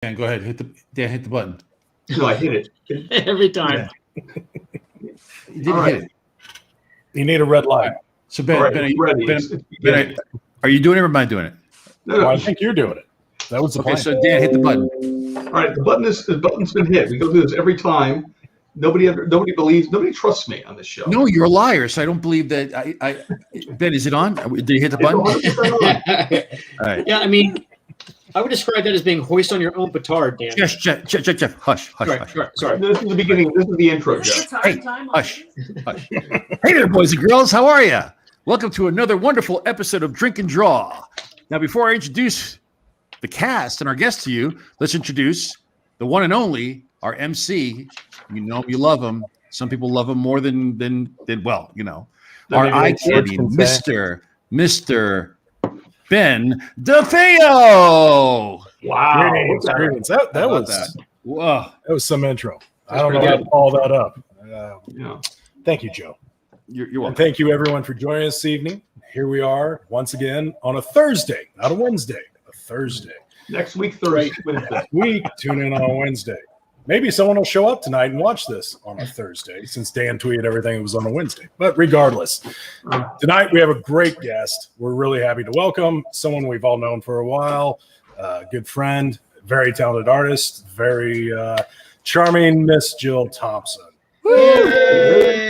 Dan, go ahead. Hit the button. No, I hit it every time. Yeah. You didn't hit it. You need a red light. So Ben, right, Ben, ready. are you doing it or am I doing it? No. Well, I think you're doing it. That was the Okay, plan. so Dan, hit the button. All right, the button's been hit. We go through this every time. Nobody trusts me on this show. No, you're a liar. So I don't believe that. Ben, is it on? Did you hit the button? All right. Yeah, I mean, I would describe that as being hoist on your own petard, Dan. Jeff, hush. Sorry. This is the beginning. This is the intro, Jeff. Hey, hush. Hey there, boys and girls. How are you? Welcome to another wonderful episode of Drink and Draw. Now, before I introduce the cast and our guests to you, let's introduce the one and only, our MC. You know him, you love him. Some people love him more than well, you know. Our eye candy, Mr. Ben DeFeo. Wow. Greetings. That was some intro. I don't know how to follow that up. Thank you, Joe. You're welcome. And thank you, everyone, for joining us this evening. Here we are once again on a Thursday, not a Wednesday, a Thursday. Next week, Thursday. Next week, tune in on a Wednesday. Maybe someone will show up tonight and watch this on a Thursday, since Dan tweeted everything it was on a Wednesday. But regardless, tonight we have a great guest. We're really happy to welcome someone we've all known for a while, a good friend, very talented artist, very charming Miss Jill Thompson.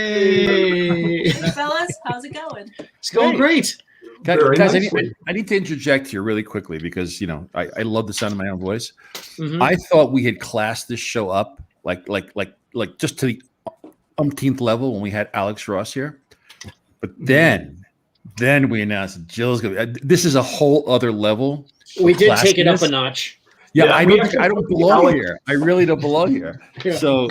Hey, fellas, how's it going? it's going great. Guys, I need to interject here really quickly because, you know, I love the sound of my own voice. Mm-hmm. I thought we had classed this show up like just to the umpteenth level when we had Alex Ross here. But then we announced that Jill's going to – this is a whole other level. We did take it up a notch. Yeah, I don't belong here. I really don't belong here. Yeah. So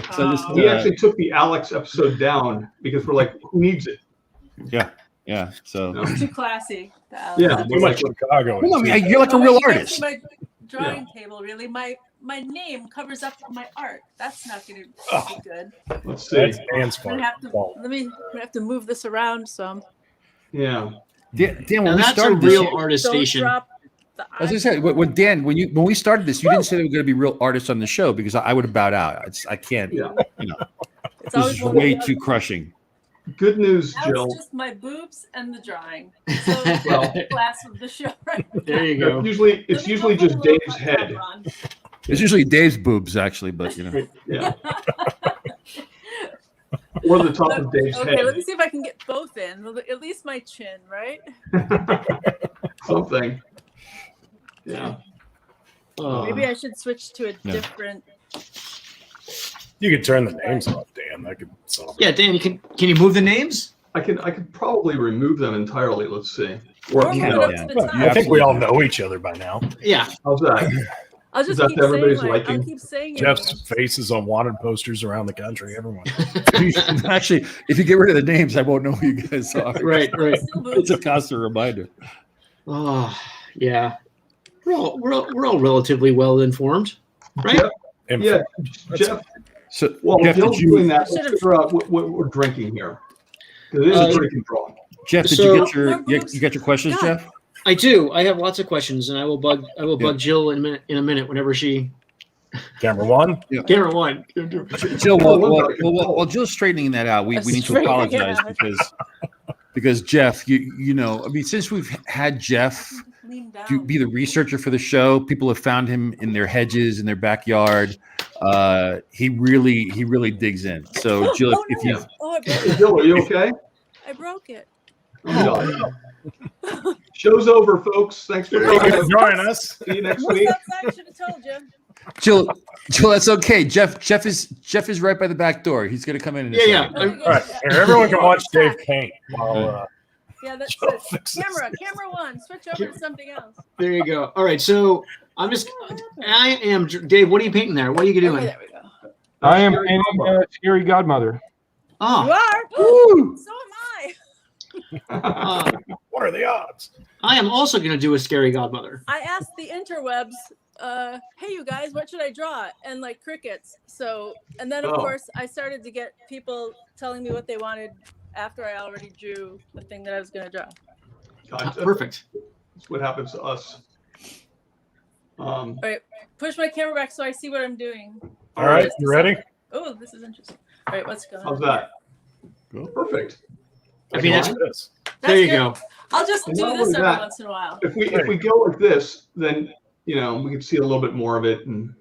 we actually took the Alex episode down because we're like, who needs it? Yeah. So Too classy. Yeah. Too much Chicago. well, I mean, you're like a real artist. My drawing table, really. My name covers up my art. That's not going to be good. Let's see. That's Dan's I'm gonna have to move this around some. Yeah. Dan, Now when we that's a started real this, artist Don't station. drop the as I said, when we started this, you didn't say there were going to be real artists on the show because I would have bowed out. I can't. Yeah. You know, It's this always is one way or the too other. crushing. Good news, That Jill. was just my boobs and the drawing. So Well- the glass of the show. Right? There you go. It's usually just Dave's head. It's usually Dave's boobs, actually, but you know. Yeah. Or the top of Dave's Okay, head. let me see if I can get both in. At least my chin, right? Something. Yeah. Maybe I should switch to a different. You could turn the names off, Dan. That could solve it. Yeah, Dan, can you move the names? I could probably remove them entirely. Let's see. Or Or move yeah, it up yeah. to the top. I think we all know each other by now. Yeah. how's that? I'll Is just that keep everybody's saying liking? I'll keep saying it. Jeff's face is on wanted posters around the country. Everyone. Actually, if you get rid of the names, I won't know who you guys are. Right. Still It's boobs. a constant reminder. Oh, yeah. We're all relatively well informed, right? And Yeah, Jeff. So, Well, Jeff, Jill's did you, doing that. Let's figure out what we're drinking here. 'Cause it is a drinking draw. Jeff, did So- you get your questions, Yeah. Jeff? I do. I have lots of questions, and I will bug Jill in a minute whenever she camera one. camera one. Jill, while Jill's straightening that out, we need to apologize because Jeff, you know, I mean, since we've had Jeff Lean down. to be the researcher for the show, people have found him in their hedges, in their backyard. He really digs in. So, Jill, if you Oh, I broke Hey, it. Jill, are you okay? I broke it. Oh. Show's over, folks. Thanks for Thank you coming. for joining us. See you next What's week. outside? I should have told you. Jill, that's okay. Jeff is right by the back door. He's gonna come in. In a Yeah. second. All right, here, everyone can watch Dave paint while Yeah, that's Joe it. fixes Camera one. Switch over to something else. There you go. All right. So I am Dave. What are you painting there? What are you doing? Okay, there we go. I am painting Scary Godmother. You Oh, are? Woo! So am I. what are the odds? I am also going to do a scary godmother. I asked the interwebs, hey, you guys, what should I draw? And like crickets. So, and then of Oh. course I started to get people telling me what they wanted after I already drew the thing that I was going to draw. God, Perfect. That's what happens to us. Um, All right, push my camera back so I see what I'm doing. All right, you ready? Oh, this is interesting. All right, what's going on? how's that? Cool. Perfect. I mean, That's that's, fine. Yes. there you good. go. I'll just And do not this only every that- once in a while. if we go like this, then we can see a little bit more of it. And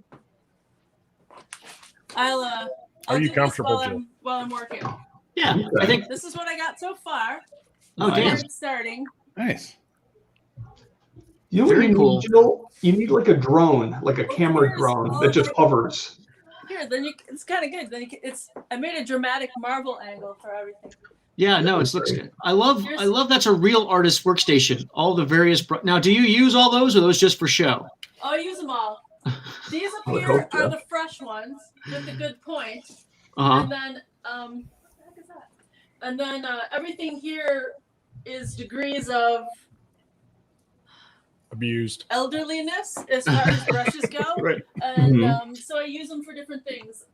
I'll Are you do this comfortable, while Jill? I'm working. Yeah, Okay. I think. This is what I got so far. Oh, damn. It's starting. Nice. you know what Very you cool. need, Jill? You need like a drone, like a camera Here's drone all that just my- hovers. Here, then it's kind of good. Then I made a dramatic Marvel angle for everything. Yeah, no, it looks good. I love that's a real artist workstation. All the various. Now, do you use all those, or those just for show? Oh, I use them all. These up I would here hope so. are the fresh ones with the good point. Uh And then what the heck is that? And then everything here is degrees of Abused. elderliness as far as brushes go. Right. And Mhm. so I use them for different things.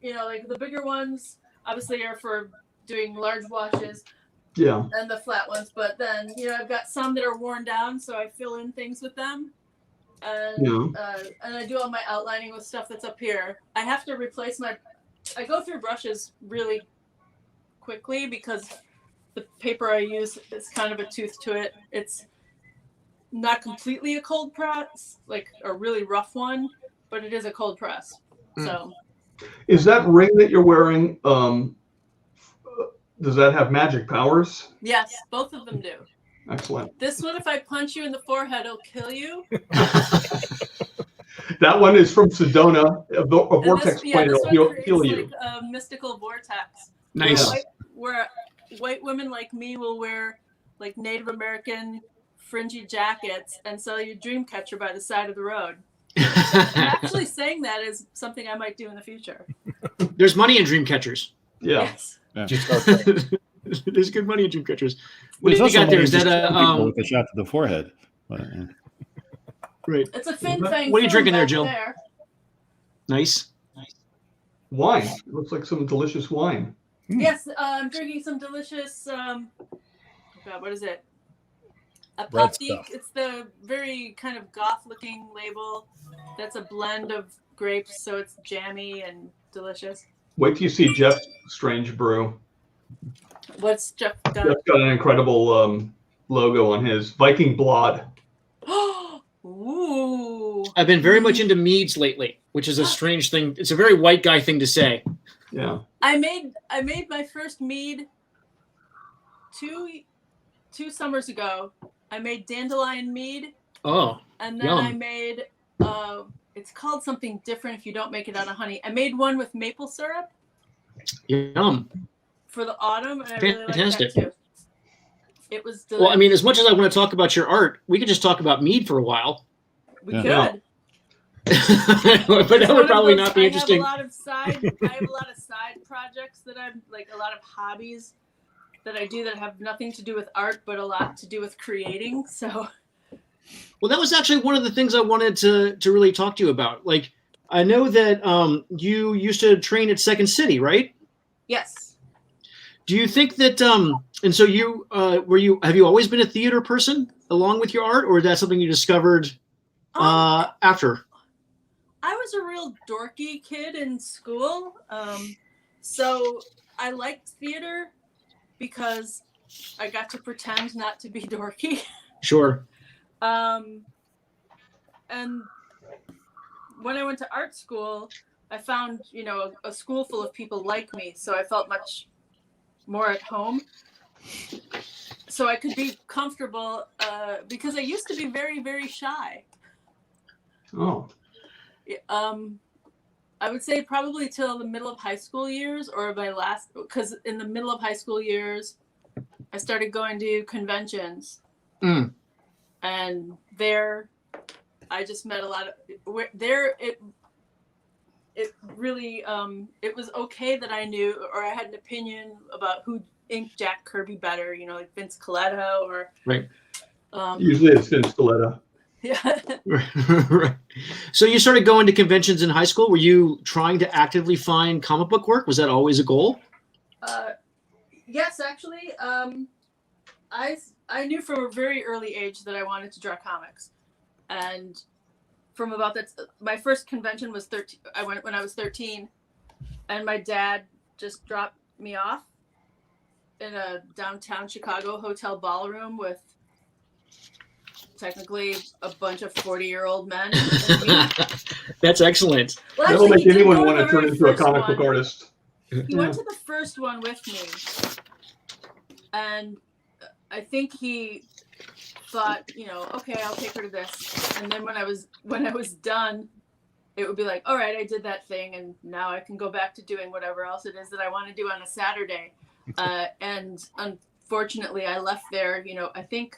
Like the bigger ones obviously are for doing large washes, Yeah. and the flat ones. But then I've got some that are worn down, so I fill in things with them. And I do all my outlining with stuff that's up here. I have to replace I go through brushes really quickly because the paper I use is kind of a tooth to it. It's not completely a cold press, like a really rough one, but it is a cold press. So Is that ring that you're wearing? Does that have magic powers? yes, both of them do. Excellent. This one, if I punch you in the forehead, it'll kill you. That one is from Sedona. A And vortex this plane one will heal creates you. like a mystical vortex. Nice. Yeah. Where white women like me will wear like Native American fringy jackets and sell you dream catcher by the side of the road. I'm actually saying that is something I might do in the future. There's money in dream catchers. Yeah. Yes. Just okay. There's good money in dream catchers. What There's do you also got there? money Is that just killing people a with a shot to the forehead? But, right? It's a fin What fang. are you film drinking there, back Jill? there. Nice. Wine. It looks like some delicious wine. Yes, I'm drinking some delicious. Oh God, what is it? A Red Patik. stuff. It's the very kind of goth-looking label. That's a blend of grapes, so it's jammy and delicious. Wait till you see Jeff's strange brew. What's Jeff done? Jeff's got an incredible logo on his Viking Blood. Ooh. I've been very much into meads lately, which is a strange thing. It's a very white guy thing to say. Yeah. I made my first mead two summers ago. I made dandelion mead, Oh, and then Yum. I made it's called something different if you don't make it out of honey. I made one with maple syrup yum. for the autumn, and I really like Fantastic. that too. It was delicious. Well, I mean, as much as I want to talk about your art, we could just talk about mead for a while. we Yeah. could. Yeah. But that would probably not be interesting. I have a lot of side projects that I'm like, a lot of hobbies that I do that have nothing to do with art, but a lot to do with creating. So Well, that was actually one of the things I wanted to really talk to you about. Like, I know that you used to train at Second City, right? yes. Do you think that and so you have you always been a theater person along with your art, or is that something you discovered after? I was a real dorky kid in school. So I liked theater because I got to pretend not to be dorky. Sure. And when I went to art school, I found, a school full of people like me. So I felt much more at home. So I could be comfortable because I used to be very, very shy. Oh. I would say probably till the middle of high school years, or because in the middle of high school years, I started going to conventions. Mm. And there, I just met a lot of, it really, it was okay that I knew, or I had an opinion about who inked Jack Kirby better, like Vince Coletto or. Right. Usually it's Vince Coletto. Yeah. Right. So you started going to conventions in high school. Were you trying to actively find comic book work? Was that always a goal? Yes, actually. I knew from a very early age that I wanted to draw comics. And from about that. My first convention was 13. I went when I was 13, and my dad just dropped me off in a downtown Chicago hotel ballroom with technically a bunch of 40-year-old men. That's excellent. Well, That'll actually, make he didn't anyone go to want the to turn very into a first comic book one. artist. He went to the first one with me, and I think he thought, okay, I'll take her to this. And then when I was done, it would be like, all right, I did that thing, and now I can go back to doing whatever else it is that I want to do on a Saturday. And unfortunately, I left there. I think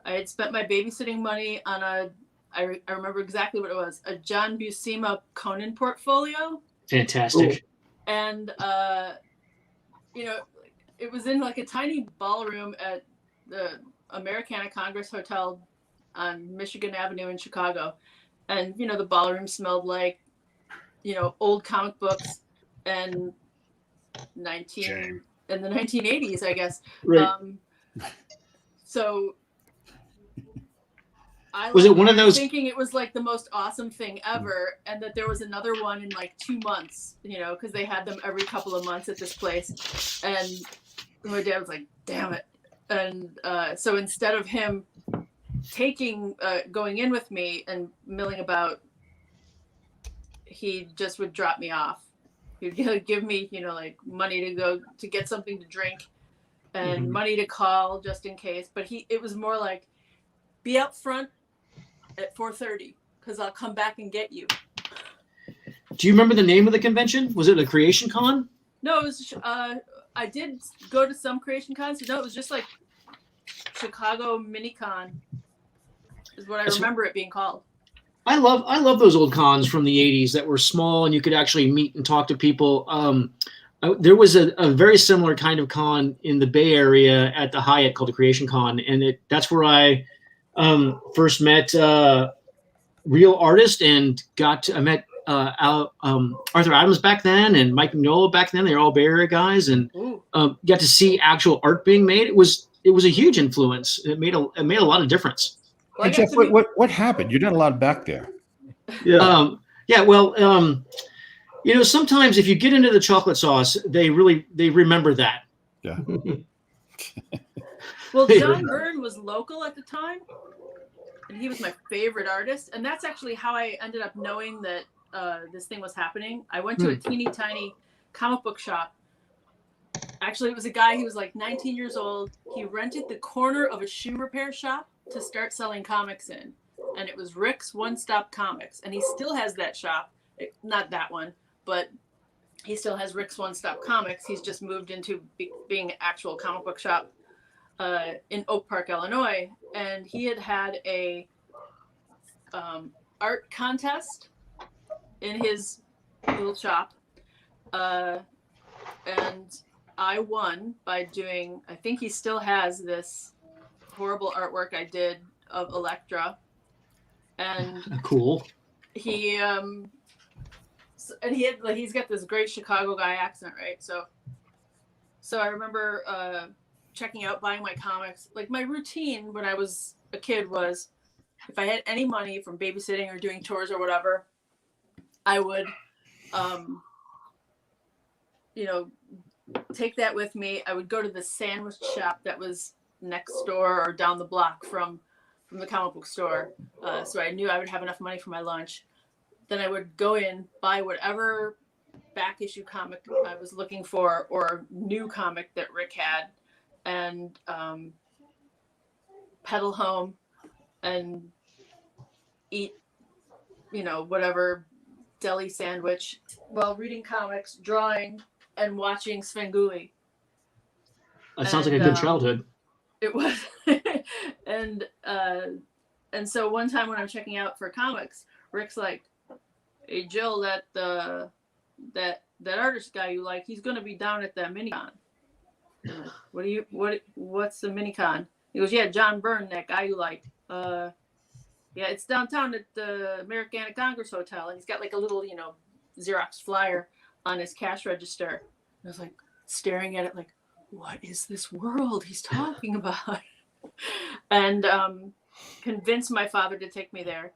I had spent my babysitting money on I remember exactly what it was, a John Buscema Conan portfolio. Fantastic. And it was in like a tiny ballroom at the Americana Congress Hotel on Michigan Avenue in Chicago. And, the ballroom smelled like, old comic books and in the 1980s, I guess. Right. So I was it one of those thinking it was like the most awesome thing ever, and that there was another one in like 2 months, because they had them every couple of months at this place. And my dad was like, damn it. And so instead of him going in with me and milling about, he just would drop me off. He'd give me, like money to go to get something to drink and money to call just in case. But it was more like, be up front at 4:30 because I'll come back and get you. Do you remember the name of the convention? Was it a Creation Con? No, it was. I did go to some Creation Cons. No, it was just like Chicago Minicon is what I remember it being called. I love those old cons from the 80s that were small and you could actually meet and talk to people. There was a very similar kind of con in the Bay Area at the Hyatt called the Creation Con, and that's where I first met real artists and I met Arthur Adams back then and Mike Mignola back then. They're all Bay Area guys, and got to see actual art being made. It was a huge influence. It made a lot of difference. Well, Jeff, what happened? You're not allowed back there. Yeah. Well, sometimes if you get into the chocolate sauce, they remember that. Yeah. Well, John Byrne was local at the time, and he was my favorite artist. And that's actually how I ended up knowing that this thing was happening. I went to a teeny tiny comic book shop. Actually, it was a guy who was like 19 years old. He rented the corner of a shoe repair shop to start selling comics in. And it was Rick's One Stop Comics. And he still has that shop. Not that one, but he still has Rick's One Stop Comics. He's just moved into being an actual comic book shop in Oak Park, Illinois. And he had a art contest in his little shop. And I won by doing, I think he still has this horrible artwork I did of Elektra. And cool. He's got this great Chicago guy accent, right? So I remember checking out, buying my comics. Like my routine when I was a kid was, if I had any money from babysitting or doing chores or whatever, I would, take that with me. I would go to the sandwich shop that was next door or down the block from the comic book store. So I knew I would have enough money for my lunch. Then I would go in, buy whatever back issue comic I was looking for or new comic that Rick had, and pedal home and eat, whatever deli sandwich while reading comics, drawing, and watching Svengoolie. That sounds like a good childhood. It was. And so one time when I'm checking out for comics, Rick's like, "Hey Jill, that artist guy you like, he's gonna be down at that minicon." What's the minicon? He goes, "Yeah, John Byrne, that guy you like. Yeah, it's downtown at the Americana Congress Hotel." And he's got like a little, Xerox flyer on his cash register. I was like staring at it like, what is this world he's talking about? And convinced my father to take me there.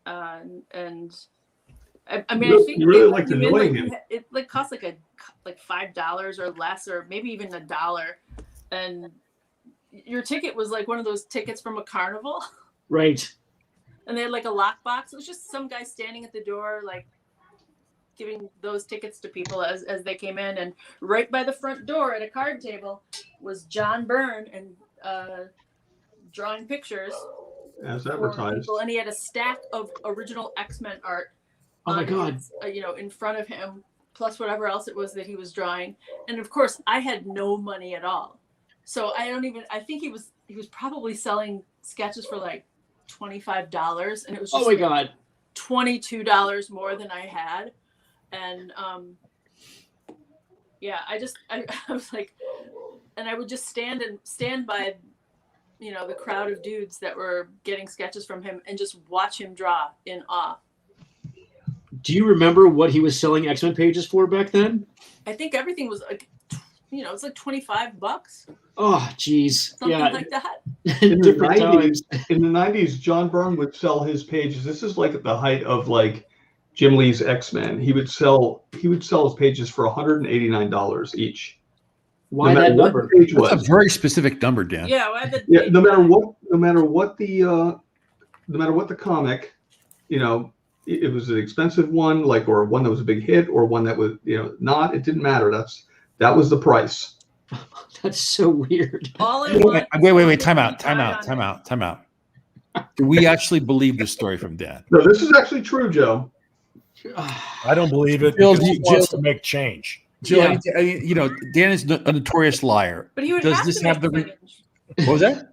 and I mean, You I think really they liked let you in, annoying like, him. it like cost like $5 or less, or maybe even $1, and your ticket was like one of those tickets from a carnival. Right. And they had like a lockbox. It was just some guy standing at the door, like giving those tickets to people as they came in. And right by the front door at a card table was John Byrne and drawing pictures As for advertised. people. And he had a stack of original X-Men art. Oh my God. his, in front of him, plus whatever else it was that he was drawing. And of course, I had no money at all, so I think he was probably selling sketches for like $25, and it was just Oh my God. $22 more than I had. And I was like, and I would just stand by the crowd of dudes that were getting sketches from him and just watch him draw in awe. Do you remember what he was selling X-Men pages for back then? I think everything was like, it's like $25, Oh, geez. something Yeah. like that. In the Different times. 90s, John Byrne would sell his pages. This is like at the height of like Jim Lee's X-Men. He would sell his pages for $189 each. Why No matter that what number? the page That's was. a very specific number, Dan. Yeah, I had Yeah, no matter what the comic, it was an expensive one, like, or one that was a big hit, or one that was, not. It didn't matter. That was the price. That's so weird. all I want. Wait. Time out. Do we actually believe this story from Dan? No, this is actually true, Joe. I don't believe it. Jill, Because he wants to make change. Jill, Dan is a notorious liar. But he would Does have this to have make the change. What was that?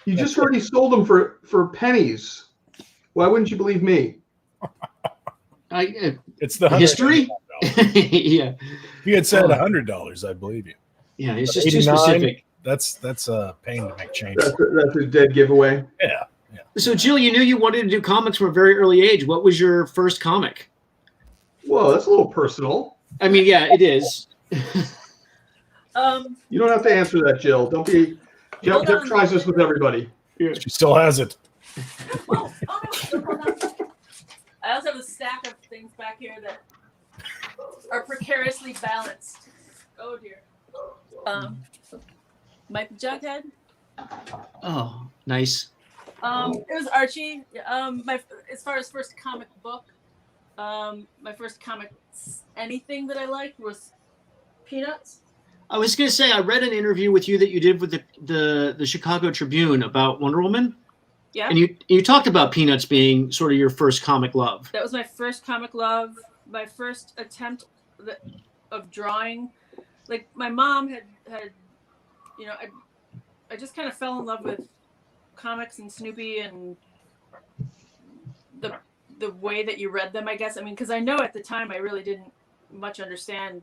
You just heard he sold them for pennies. Why wouldn't you believe me? It's the History? $100. Yeah. If you had said $100, I'd believe you. Yeah, it's But just too 89? specific. That's a pain to make change. That's a dead giveaway. Yeah. So, Jill, you knew you wanted to do comics from a very early age. What was your first comic? Whoa, that's a little personal. I mean, yeah, it is. You don't have to answer that, Jill. Don't be. Jeff tries this with everybody. She still has it. Whoa. Oh, no. Hold on. I also have a stack of things back here that are precariously balanced. Oh dear. My Jughead. Oh, nice. It was Archie. As far as first comic book, my first comic anything that I liked was Peanuts. I was going to say, I read an interview with you that you did with the Chicago Tribune about Wonder Woman. Yeah. And you talked about Peanuts being sort of your first comic love. That was my first comic love. My first attempt of drawing. Like my mom had I just kind of fell in love with comics and Snoopy and the way that you read them, I guess. I mean, because I know at the time I really didn't much understand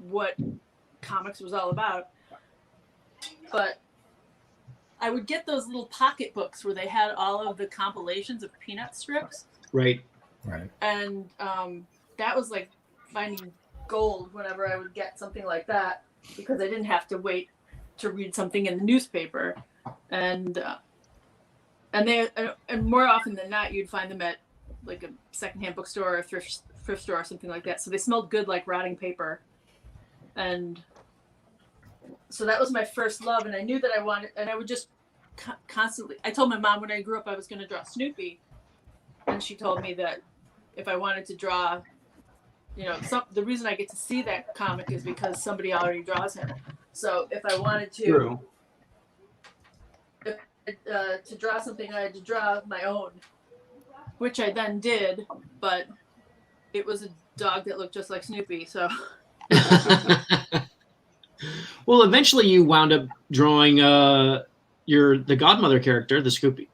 what comics was all about. But I would get those little pocket books where they had all of the compilations of Peanut strips. Right. And that was like finding gold whenever I would get something like that, because I didn't have to wait to read something in the newspaper. And more often than not, you'd find them at like a secondhand bookstore or a thrift store or something like that. So they smelled good, like rotting paper. And so that was my first love. And I knew that I wanted, and I would just constantly, I told my mom when I grew up I was going to draw Snoopy. And she told me that if I wanted to draw, the reason I get to see that comic is because somebody already draws him. So if I wanted to, to draw something, I had to draw my own, which I then did, but it was a dog that looked just like Snoopy. So. Well, eventually you wound up drawing the Godmother character, the Scoopy.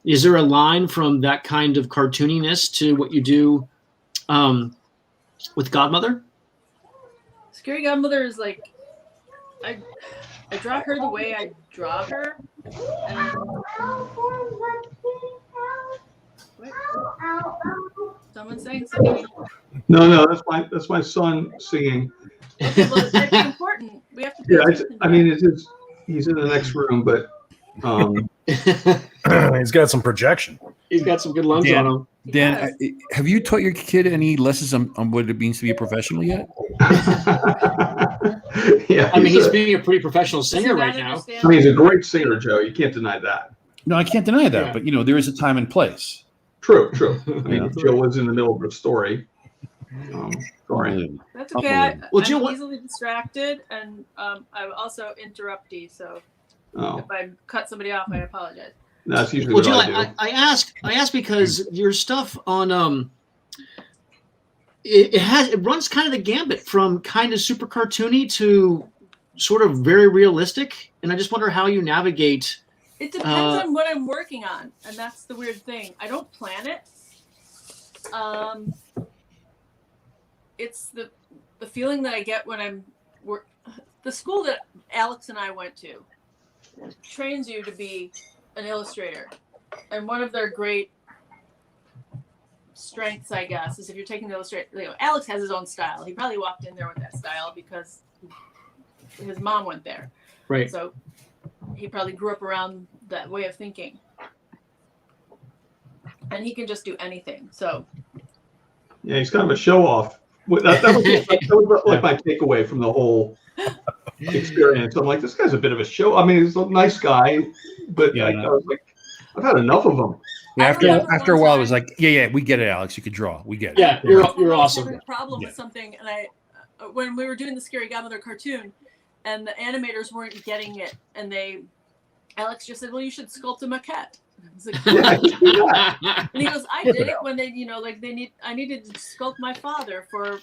Is there a line from that kind of cartooniness to what you do with Godmother? Scary Godmother is like I draw her the way I draw her. Someone saying something? No, that's my son singing. Okay, well, it's important. We have to. Yeah, I mean, he's in the next room, but He's got some projection. He's got some good lungs on him. Dan, have you taught your kid any lessons on what it means to be a professional yet? Yeah, I mean, he's being a pretty professional singer right now. I mean, he's a great singer, Joe. You can't deny that. No, I can't deny that. Yeah. But, there is a time and place. True. I mean, Joe was in the middle of a story. Sorry. That's okay. Well, Jill, I'm easily distracted, and I'm also interrupty. So if I cut somebody off, I apologize. That's usually well, what Jill, I do. I ask because your stuff on it runs kind of the gambit from kind of super cartoony to sort of very realistic, and I just wonder how you navigate. It depends on what I'm working on, and that's the weird thing. I don't plan it. It's the feeling that I get when I'm the school that Alex and I went to trains you to be an illustrator, and one of their great strengths, I guess, is if you're taking the illustrator. Alex has his own style. He probably walked in there with that style because his mom went there, Right. so he probably grew up around that way of thinking, and he can just do anything. So Yeah, he's kind of a show off. That was like my takeaway from the whole experience. I'm like, this guy's a bit of a show. I mean, he's a nice guy, but I was like, I've had enough of him. Yeah, after a while, it was like, yeah, we get it, Alex. You could draw. We get it. Yeah, you're awesome. I had a problem with something, and when we were doing the Scary Godmother cartoon, and the animators weren't getting it, and Alex just said, "Well, you should sculpt a maquette." I was like, and he goes, "I did it when I needed to sculpt my father for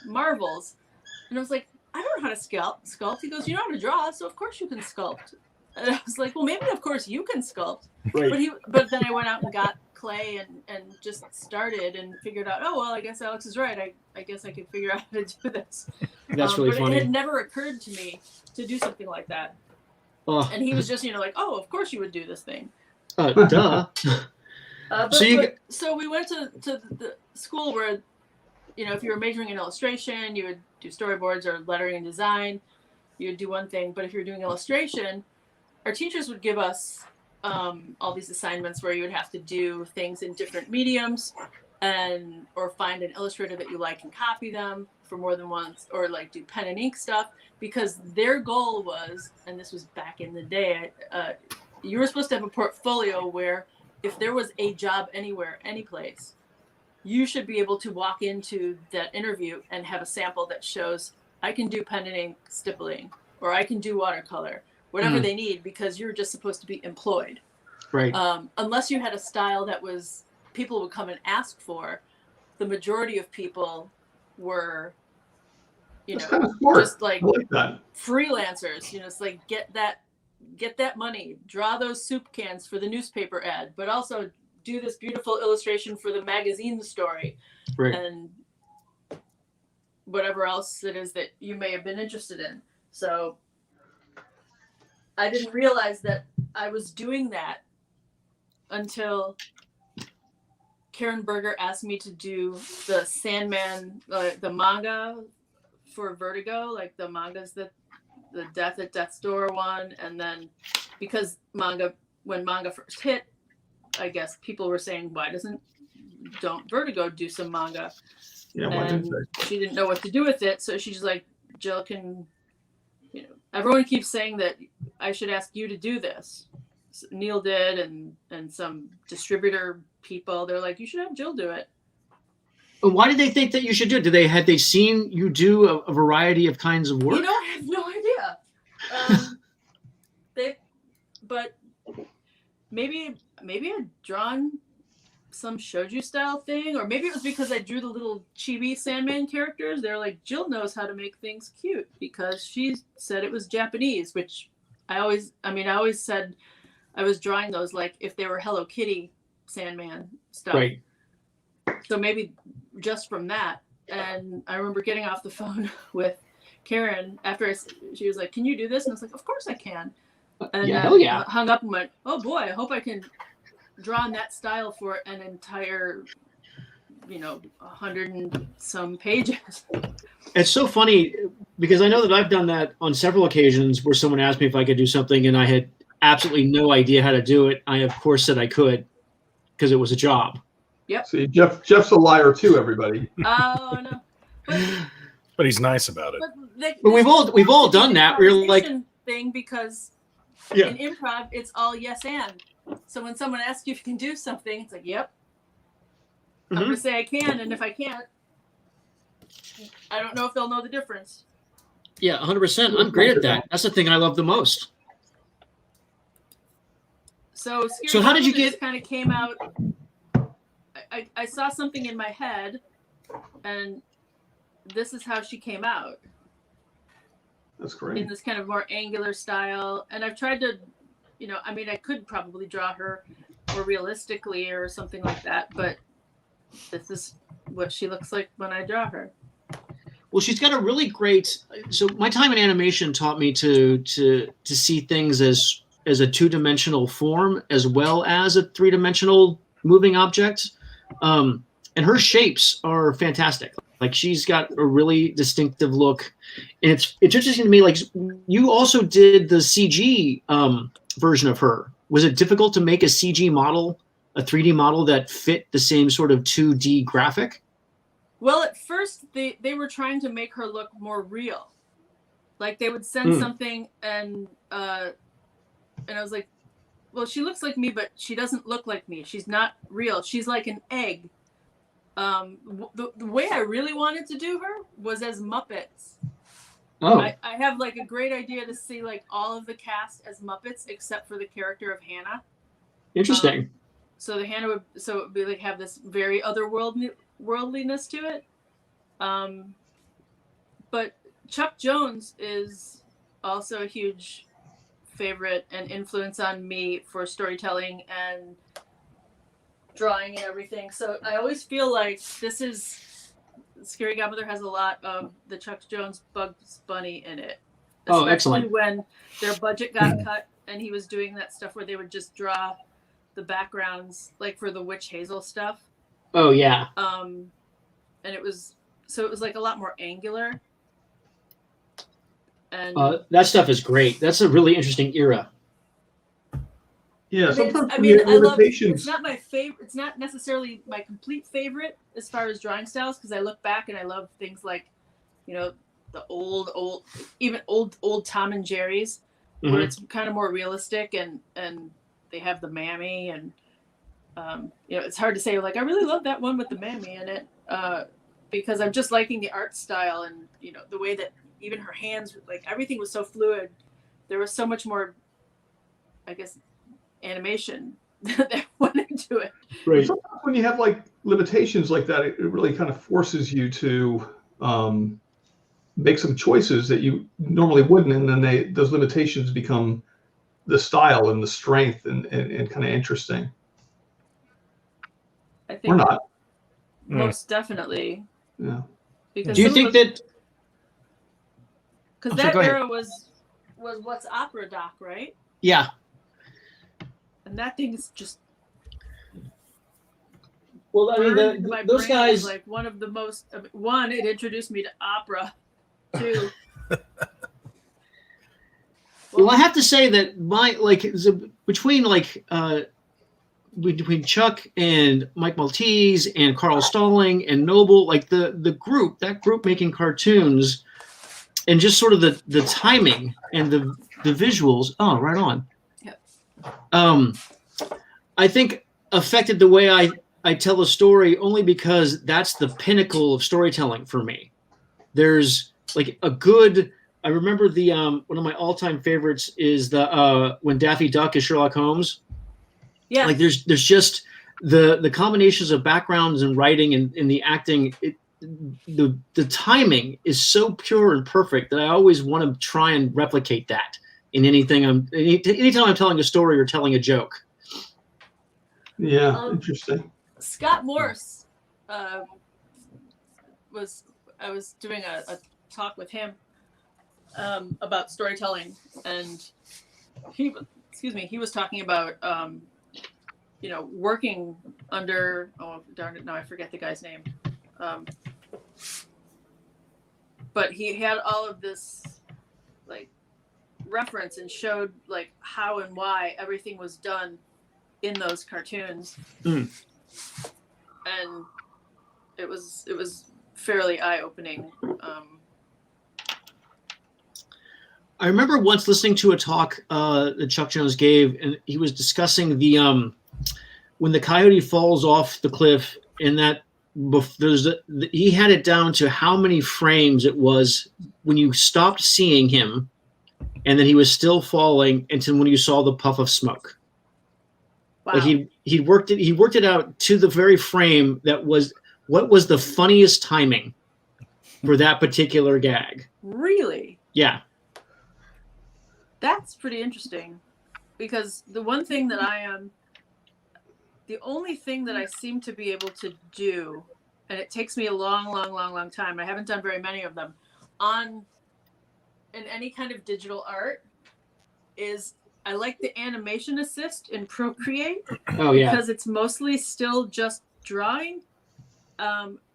Marvels," and I was like, "I don't know how to sculpt." He goes, "You know how to draw, so of course you can sculpt." And I was like, "Well, maybe of course you can sculpt." Right. But then I went out and got clay and just started and figured out, oh well, I guess Alex is right. I guess I could figure out how to do this. That's really funny. It had never occurred to me to do something like that. Oh. And he was just, like, oh, of course you would do this thing. Duh. So we went to the school where, if you were majoring in illustration, you would do storyboards or lettering and design. You would do one thing. But if you were doing illustration, our teachers would give us all these assignments where you would have to do things in different mediums or find an illustrator that you like and copy them for more than once, or like do pen and ink stuff, because their goal was, and this was back in the day, you were supposed to have a portfolio where if there was a job anywhere, any place, you should be able to walk into that interview and have a sample that shows, I can do pen and ink stippling, or I can do watercolor, whatever they need, because you're just supposed to be employed. Right. Unless you had a style that people would come and ask for, the majority of people were, That's kind of smart. just like that. freelancers. It's like get that money, draw those soup cans for the newspaper ad, but also do this beautiful illustration for the magazine story, Right. and whatever else it is that you may have been interested in. So I didn't realize that I was doing that until Karen Berger asked me to do the Sandman, the manga for Vertigo, like the mangas that the Death at Death's Door one. And then because when manga first hit, I guess people were saying, don't Vertigo do some manga? Yeah, and she didn't know what to do with it. So she's like, Jill, everyone keeps saying that I should ask you to do this. So Neil did, and some distributor people, they're like, you should have Jill do it. Why did they think that you should do it? Had they seen you do a variety of kinds of work? I have no idea. But maybe I'd drawn some shoujo style thing, or maybe it was because I drew the little chibi Sandman characters. They're like, Jill knows how to make things cute because she said it was Japanese, which I always said I was drawing those like if they were Hello Kitty Sandman stuff. Right. So maybe just from that. And I remember getting off the phone with Karen after she was like, can you do this? And I was like, of course I can. And yeah. Hung up and went, oh boy, I hope I can draw in that style for an entire 100 and some pages. It's so funny. because I know that I've done that on several occasions where someone asked me if I could do something and I had absolutely no idea how to do it. I, of course, said I could because it was a job. Yep. See, Jeff's a liar too, everybody. Oh no. But he's nice about it. But we've all done that. We're like thing because Yeah. in improv it's all yes and. So when someone asks you if you can do something, it's like, yep. I'm gonna say I can, and if I can't, I don't know if they'll know the difference. Yeah, 100%. I'm great at that. That's the thing I love the most. So how did you get? Kind of came out. I saw something in my head, and this is how she came out. That's great. In this kind of more angular style, and I've tried to, I mean, I could probably draw her more realistically or something like that, but this is what she looks like when I draw her. Well, she's got a really great. So my time in animation taught me to see things as a two-dimensional form as well as a three-dimensional moving object. And her shapes are fantastic. Like she's got a really distinctive look, and it's interesting to me. Like you also did the CG version of her. Was it difficult to make a CG model, a 3D model that fit the same sort of 2D graphic? Well, at first they were trying to make her look more real. Like they would send something and I was like, well, she looks like me, but she doesn't look like me. She's not real. She's like an egg. The way I really wanted to do her was as Muppets. Oh. I have like a great idea to see like all of the cast as Muppets except for the character of Hannah. Interesting. So the Hannah would be like have this very otherworldliness to it. But Chuck Jones is also a huge favorite and influence on me for storytelling and drawing and everything. So I always feel like this is Scary Godmother has a lot of the Chuck Jones Bugs Bunny in it. Oh, excellent. When their budget got cut and he was doing that stuff where they would just draw the backgrounds like for the Witch Hazel stuff. Oh yeah. And it was like a lot more angular. And that stuff is great. That's a really interesting era. Yeah, sometimes I mean, I love it. limitations. It's not my favorite. It's not necessarily my complete favorite as far as drawing styles because I look back and I love things like, the old Tom and Jerry's, where it's kind of more realistic and they have the mammy and it's hard to say like I really love that one with the mammy in it because I'm just liking the art style and the way that even her hands, like everything was so fluid. There was so much more, I guess, animation that went into it. Right. Sometimes when you have like limitations like that, it really kind of forces you to make some choices that you normally wouldn't, and then those limitations become the style and the strength and kind of interesting. I think or not. most definitely. Yeah. Because Do you think that? Because Oh, that go ahead. era was what's opera doc, right? Yeah. And that thing is just. Well, I mean, burned into my those brain guys. as, like one of the most. One, it introduced me to opera. Two. Well, I have to say that between Chuck and Mike Maltese and Carl Stalling and Noble, like that group making cartoons, and just sort of the timing and the visuals. Oh, right on. Yep. I think affected the way I tell a story only because that's the pinnacle of storytelling for me. There's like a good. I remember the one of my all-time favorites is the when Daffy Duck is Sherlock Holmes. Yeah. Like there's just the combinations of backgrounds and writing and the acting. The timing is so pure and perfect that I always want to try and replicate that in anything. Anytime I'm telling a story or telling a joke. Yeah, interesting. Scott Morse I was doing a talk with him about storytelling, and he was talking about working under, oh darn it, now I forget the guy's name. but he had all of this like reference and showed like how and why everything was done in those cartoons. And it was fairly eye-opening. I remember once listening to a talk that Chuck Jones gave, and he was discussing the when the coyote falls off the cliff, and that he had it down to how many frames it was when you stopped seeing him, and then he was still falling until when you saw the puff of smoke. Wow. Like he worked it out to the very frame that was what was the funniest timing for that particular gag. Really? Yeah. That's pretty interesting, because the one thing that the only thing that I seem to be able to do, and it takes me a long time, I haven't done very many of them, in any kind of digital art, is I like the animation assist in Procreate. Oh, yeah. Because it's mostly still just drawing.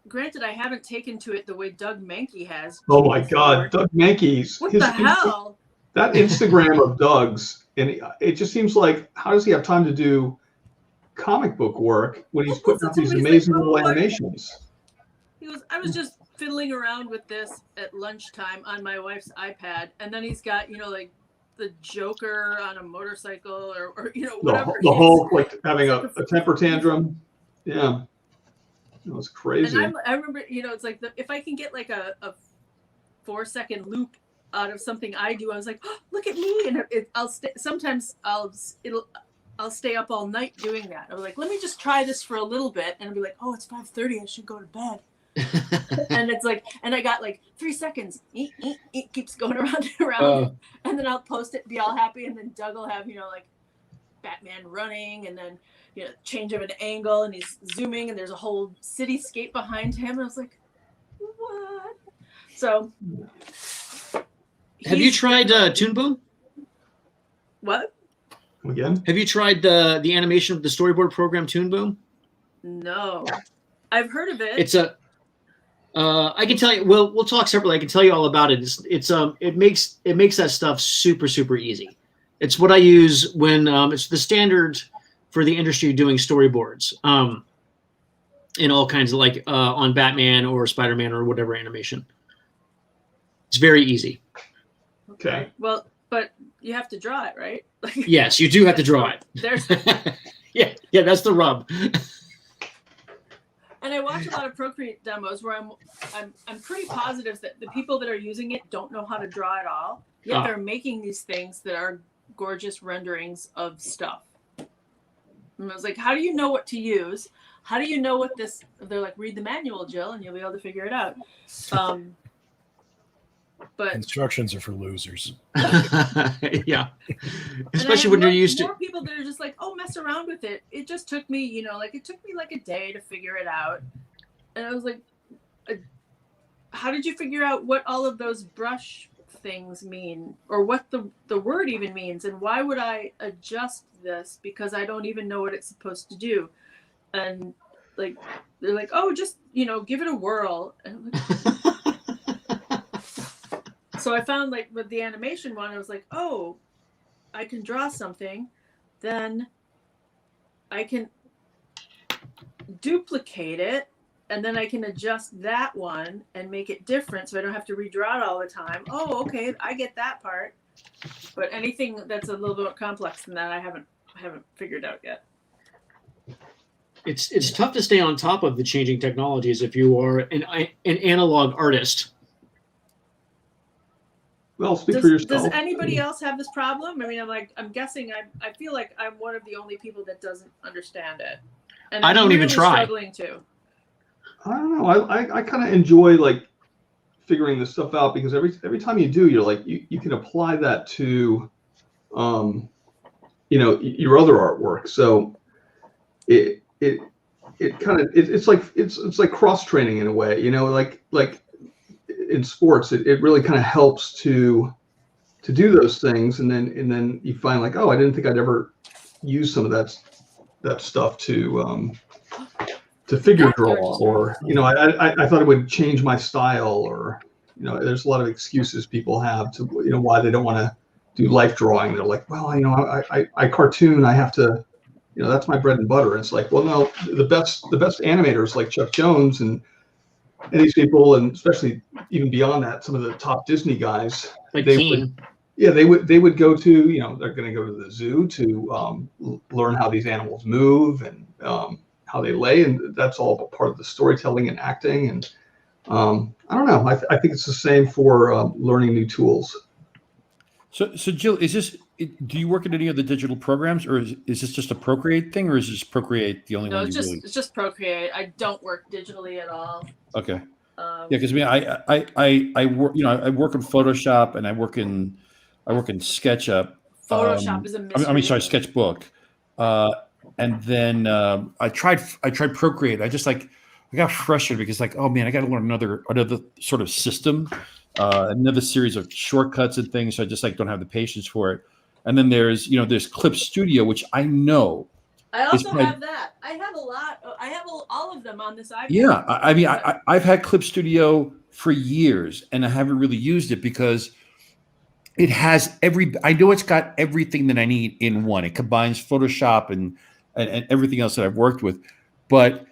Granted, I haven't taken to it the way Doug Mankey has. Oh my God, Doug Mankey's. What the hell? That Instagram of Doug's, and it just seems like, how does he have time to do comic book work when he's putting out these amazing little animations? I was just fiddling around with this at lunchtime on my wife's iPad, and then he's got, like the Joker on a motorcycle or whatever. The Hulk, like having a temper tantrum. Yeah. It was crazy. And I remember, it's like if I can get like a 4-second loop out of something I do, I was like, oh, look at me. And sometimes I'll stay up all night doing that. I was like, let me just try this for a little bit. And I'll be like, oh, it's 5:30. I should go to bed. And it's like, and I got like 3 seconds. It keeps going around and around. And then I'll post it, be all happy. And then Doug will have, like Batman running, and then, change of an angle, and he's zooming, and there's a whole cityscape behind him. And I was like, what? So. Have you tried Toon Boom? What? Again? Have you tried the animation of the storyboard program Toon Boom? No. I've heard of it. It's I can tell you. We'll talk separately. I can tell you all about it. It makes that stuff super, super easy. It's what I use when it's the standard for the industry doing storyboards. In all kinds of on Batman or Spider-Man or whatever animation. It's very easy. Okay. Well, but you have to draw it, right? Yes, you do have to draw it. There's. yeah, that's the rub. And I watch a lot of Procreate demos where I'm pretty positive that the people that are using it don't know how to draw at all. Yet they're making these things that are gorgeous renderings of stuff. And I was like, how do you know what to use? How do you know what this? They're like, read the manual, Jill, and you'll be able to figure it out. But instructions are for losers. Yeah, especially when you're used to. More people that are just like, oh, mess around with it. It just took me, it took me like a day to figure it out, and I was like, how did you figure out what all of those brush things mean, or what the word even means, and why would I adjust this because I don't even know what it's supposed to do? And they're like, oh, just give it a whirl. And I'm like, so I found with the animation one, I was like, oh, I can draw something, then I can duplicate it, and then I can adjust that one and make it different so I don't have to redraw it all the time. Oh, okay, I get that part. But anything that's a little bit more complex than that, I haven't figured out yet. It's tough to stay on top of the changing technologies if you are an analog artist. Well, speak for yourself. Does anybody else have this problem? I mean, I'm guessing I feel like I'm one of the only people that doesn't understand it. And I don't even try. Struggling to. I don't know. I kind of enjoy figuring this stuff out, because every time you do, you're like, you can apply that to, your other artwork. So it kind of, it's like cross training in a way, like in sports, it really kind of helps to do those things, and then you find oh, I didn't think I'd ever use some of that stuff to figure draw, or I thought it would change my style, or there's a lot of excuses people have to, why they don't want to do life drawing. They're like, well, I cartoon, I have to, that's my bread and butter. And it's like, well, no, the best animators like Chuck Jones and these people, and especially even beyond that, some of the top Disney guys, Like they Keen. would go to, they're going to go to the zoo to learn how these animals move and how they lay, and that's all part of the storytelling and acting. And I don't know, I think it's the same for learning new tools. So Jill, do you work in any of the digital programs, or is this just a Procreate thing, or is this Procreate the only No, one? it's just Procreate. I don't work digitally at all. Okay. Yeah, because I work, I work in Photoshop and I work in SketchUp. Photoshop is a mystery. I mean, sorry, Sketchbook. And then I tried Procreate. I got frustrated because oh man, I got to learn another sort of system, another series of shortcuts and things. So I just don't have the patience for it. And then there's Clip Studio, which I know. I also have that. I have a lot. I have all of them on this iPad. Yeah, I mean, I've had Clip Studio for years, and I haven't really used it because it has I know it's got everything that I need in one. It combines Photoshop and everything else that I've worked with, but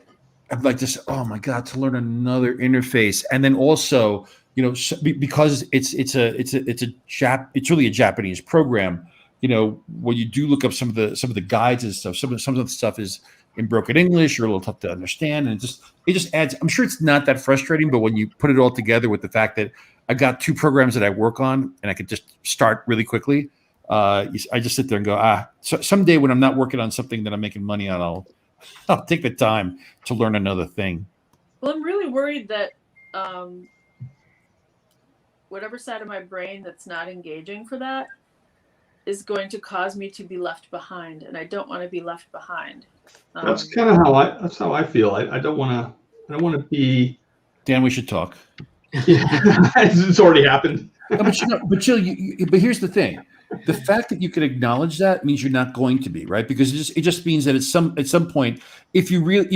I'd like to say, oh my God, to learn another interface, and then also, because it's really a Japanese program. When you do look up some of the guides and stuff, some of the stuff is in broken English or a little tough to understand, and it just adds. I'm sure it's not that frustrating, but when you put it all together with the fact that I got two programs that I work on and I could just start really quickly, I just sit there and go, so someday when I'm not working on something that I'm making money on, I'll take the time to learn another thing. Well, I'm really worried that whatever side of my brain that's not engaging for that is going to cause me to be left behind, and I don't want to be left behind. That's kind of how I feel. I don't want to be. Dan, we should talk. Yeah, it's already happened. No, but Jill, but here's the thing: the fact that you can acknowledge that means you're not going to be, right? Because it just means that at some point, if you really,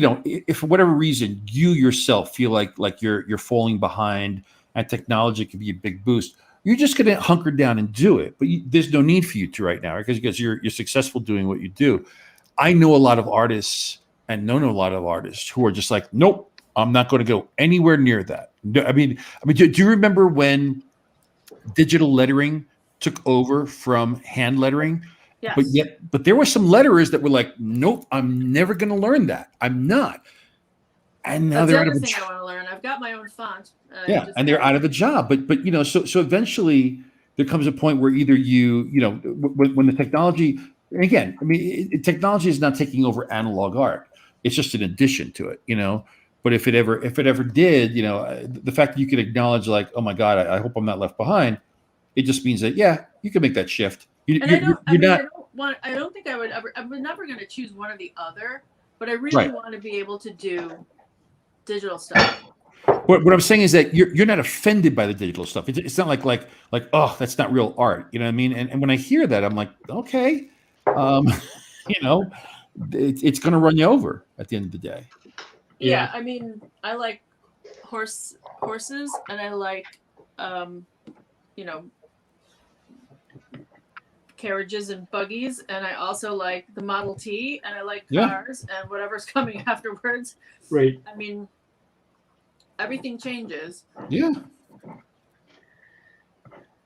if for whatever reason you yourself feel like you're falling behind, and technology can be a big boost, you're just going to hunker down and do it. But there's no need for you to right now, right? Because you're successful doing what you do. I know a lot of artists and know a lot of artists who are just like, nope, I'm not going to go anywhere near that. I mean, do you remember when digital lettering took over from hand lettering? Yes. But there were some letterers that were like, nope, I'm never going to learn that. I'm not. And now That's they're the out of other a thing job. I want to learn. I've got my own font. And they're out of a job. But so eventually there comes a point where either when the technology, and again, I mean, technology is not taking over analog art. It's just an addition to it, But if it ever did, the fact that you could acknowledge oh my God, I hope I'm not left behind, it just means that you can make that shift. I don't think I would ever. I'm never going to choose one or the other, but I really want to be able to do digital stuff. What I'm saying is that you're not offended by the digital stuff. It's not like oh, that's not real art. You know what I mean? And when I hear that, I'm like, okay, it's going to run you over at the end of the day. Yeah, I mean, I like horses, and I like carriages and buggies, and I also like the Model T, and I like cars and whatever's coming afterwards. Right. I mean, everything changes. Yeah.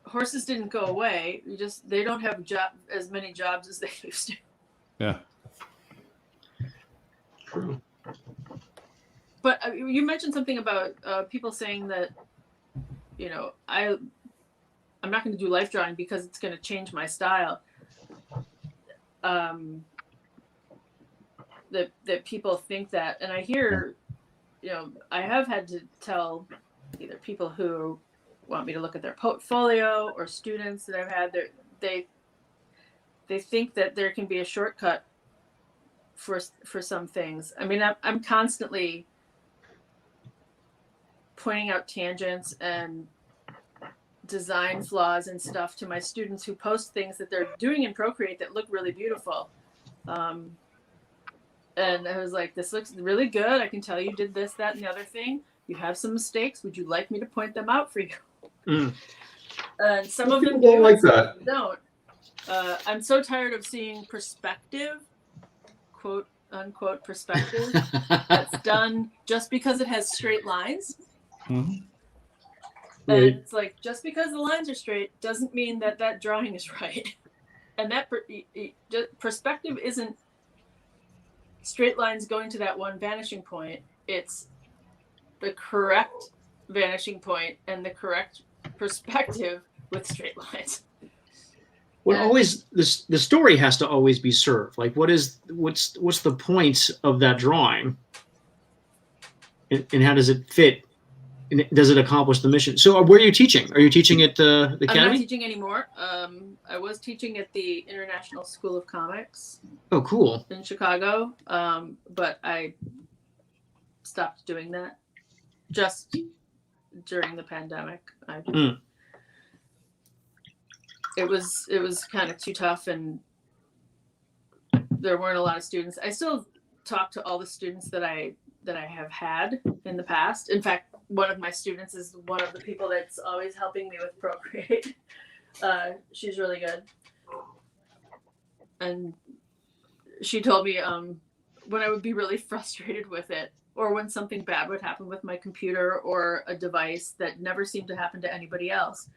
Horses didn't go away. They don't have as many jobs as they used to. Yeah. True. But you mentioned something about people saying that, I'm not going to do life drawing because it's going to change my style. That people think that, and I hear, I have had to tell either people who want me to look at their portfolio or students that I've had, they think that there can be a shortcut for some things. I mean, I'm constantly pointing out tangents and design flaws and stuff to my students who post things that they're doing in Procreate that look really beautiful. And I was like, this looks really good. I can tell you did this, that, and the other thing. You have some mistakes. Would you like me to point them out for you? And some of them People do, like and some that. of them don't. I'm so tired of seeing perspective, quote unquote perspective, that's done just because it has straight lines. Mhm. And Right. it's like, just because the lines are straight doesn't mean that that drawing is right. And that perspective isn't straight lines going to that one vanishing point. It's the correct vanishing point and the correct perspective with straight lines. Well, And- always the story has to always be served. Like, what's the point of that drawing, and how does it fit? And does it accomplish the mission? So, where are you teaching? Are you teaching at the I'm not academy? teaching anymore. I was teaching at the International School of Comics Oh, cool. in Chicago, but I stopped doing that just during the pandemic. It was kind of too tough, and there weren't a lot of students. I still talk to all the students that I have had in the past. In fact, one of my students is one of the people that's always helping me with Procreate. She's really good. And she told me when I would be really frustrated with it, or when something bad would happen with my computer or a device that never seemed to happen to anybody else,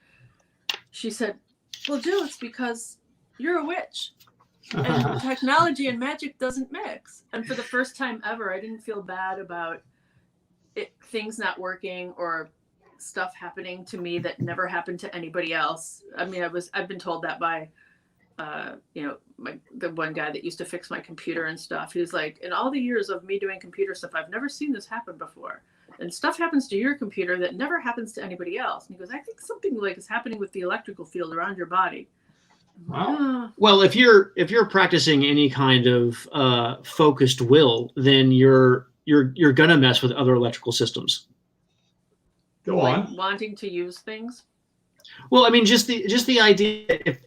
she said, well, Jill, it's because you're a witch. And technology and magic doesn't mix. And for the first time ever, I didn't feel bad about things not working or stuff happening to me that never happened to anybody else. I mean, I've been told that by, the one guy that used to fix my computer and stuff. He was like, in all the years of me doing computer stuff, I've never seen this happen before. And stuff happens to your computer that never happens to anybody else. And he goes, I think something like is happening with the electrical field around your body. Wow. Well, if you're practicing any kind of focused will, then you're gonna mess with other electrical systems. Go Like on. wanting to use things. Well, I mean, just the idea. If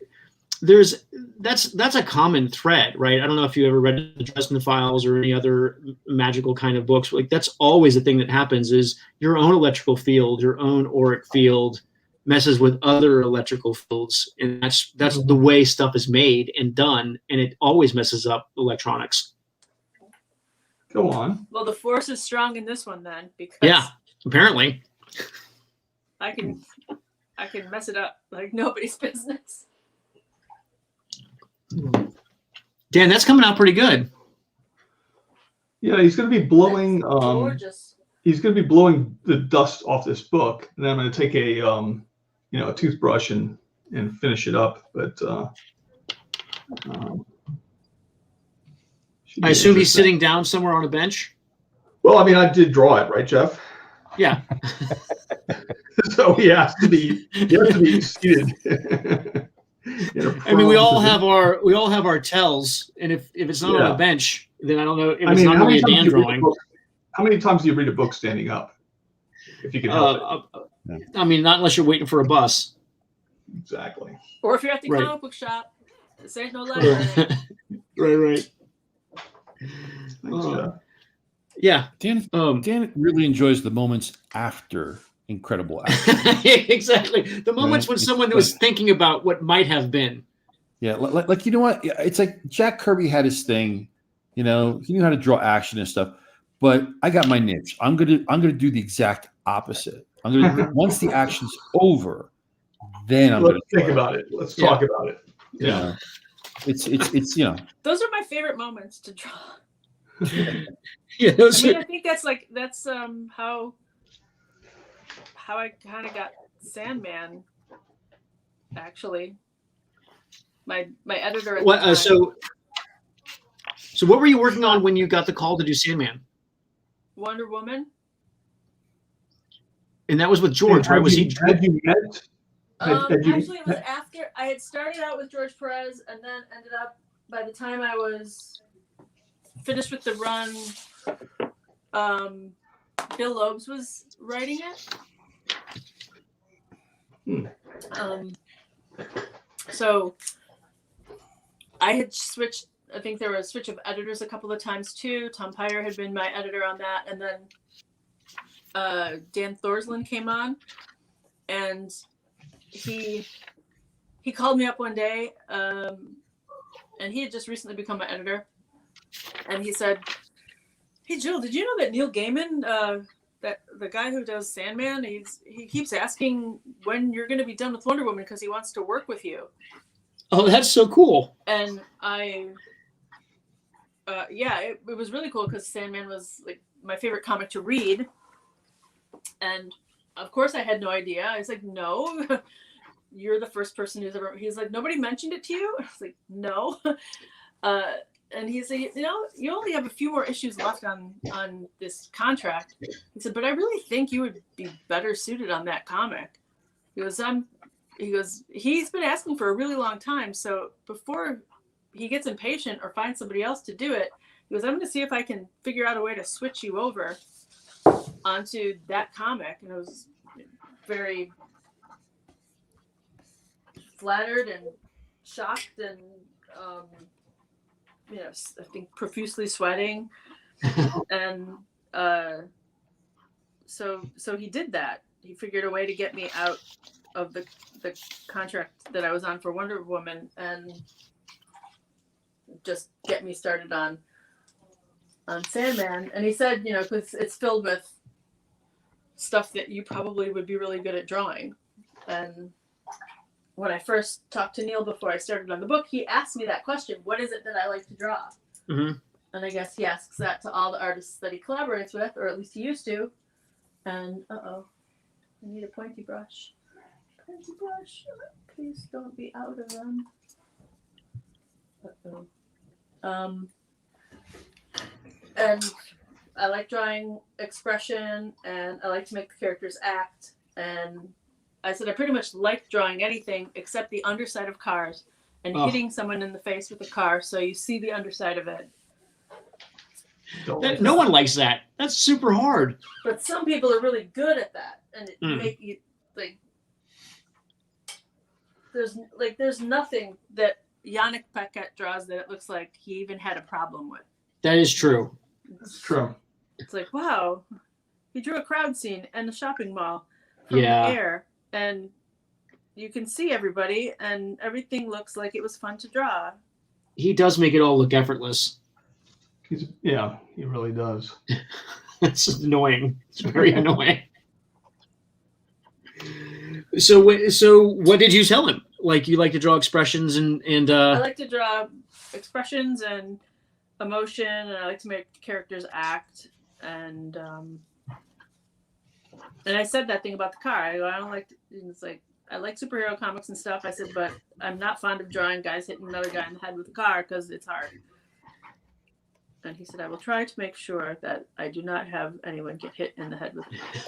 that's a common thread, right? I don't know if you ever read the Dresden Files or any other magical kind of books. Like, that's always the thing that happens: is your own electrical field, your own auric field, messes with other electrical fields, and that's the way stuff is made and done, and it always messes up electronics. Go on. Well, the force is strong in this one then, because Yeah, apparently. I can mess it up like nobody's business. Dan, that's coming out pretty good. Yeah, he's going to be blowing. That's gorgeous. He's going to be blowing the dust off this book, and then I'm going to take a toothbrush and finish it up. But I assume he's sitting down somewhere on a bench. Well, I mean, I did draw it, right, Jeff? Yeah. So he has to be seated. I mean, we all have our tells, and if it's not on a bench, then I don't know if it's not going to be a Dan drawing. How many times do you read a book standing up? If you can help it. I mean, not unless you're waiting for a bus. Exactly. Or if you're at the Right. comic book shop, this ain't no library. Right. Thanks, Jeff. Yeah. Dan really enjoys the moments after incredible action. Exactly. The moments when someone was thinking about what might have been. Yeah, like you know what? It's like Jack Kirby had his thing. You know, he knew how to draw action and stuff. But I got my niche. I'm gonna do the exact opposit. Once the action's over, then I'm Let's think about it. Let's talk about it. Yeah, it's Those are my favorite moments to draw. Yeah, I think that's how I kind of got Sandman. Actually, my editor. At the time, so what were you working on when you got the call to do Sandman? Wonder Woman. And that was with George, right? Was he? Had you met? Actually, it was after I had started out with George Perez, and then ended up, by the time I was finished with the run, Bill Loebs was writing it. So I had switched. I think there was a switch of editors a couple of times too. Tom Pyre had been my editor on that, and then Dan Thorsland came on, and he called me up one day, and he had just recently become my editor, and he said, "Hey Jill, did you know that Neil Gaiman, that the guy who does Sandman, he keeps asking when you're going to be done with Wonder Woman because he wants to work with you." Oh, that's so cool. And it was really cool because Sandman was like my favorite comic to read, and of course I had no idea. I was like, "No, you're the first person who's ever." He's like, "Nobody mentioned it to you?" I was like, "No." And he's like, "You only have a few more issues left on this contract." He said, "But I really think you would be better suited on that comic." He goes, "He's been asking for a really long time, so before he gets impatient or finds somebody else to do it," he goes, "I'm going to see if I can figure out a way to switch you over onto that comic." And I was very flattered and shocked and I think profusely sweating. And so he did that. He figured a way to get me out of the contract that I was on for Wonder Woman and just get me started on Sandman. And he said, because it's filled with stuff that you probably would be really good at drawing. And when I first talked to Neil before I started on the book, he asked me that question: what is it that I like to draw? Mm-hmm. And I guess he asks that to all the artists that he collaborates with, or at least he used to. And I need a pointy brush. Pointy brush. Please don't be out of them. And I like drawing expression, and I like to make the characters act. And I said I pretty much like drawing anything except the underside of cars and hitting someone in the face with a car so you see the underside of it. No one likes that. That's super hard. But some people are really good at that, and it make you like. There's nothing that Yannick Paquette draws that it looks like he even had a problem with. That is true. It's true. It's like, wow, he drew a crowd scene and a shopping mall from the air, and you can see everybody, and everything looks like it was fun to draw. He does make it all look effortless. He really does. It's annoying. It's very annoying. So what did you tell him? Like, you like to draw expressions and I like to draw expressions and emotion, and I like to make characters act. And I said that thing about the car. I don't like. It's like, I like superhero comics and stuff. I said, but I'm not fond of drawing guys hitting another guy in the head with a car because it's hard. And he said, I will try to make sure that I do not have anyone get hit in the head with a car.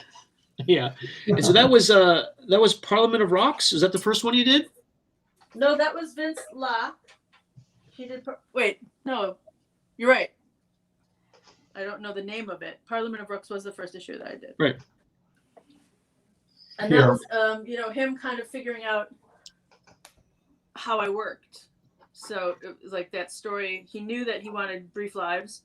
Yeah. And so that was Parliament of Rocks. Is that the first one you did? No, that was Vince Locke. He did. Wait, no, you're right. I don't know the name of it. Parliament of Rocks was the first issue that I did. Right. And that was, him kind of figuring out how I worked. So it was like that story. He knew that he wanted Brief Lives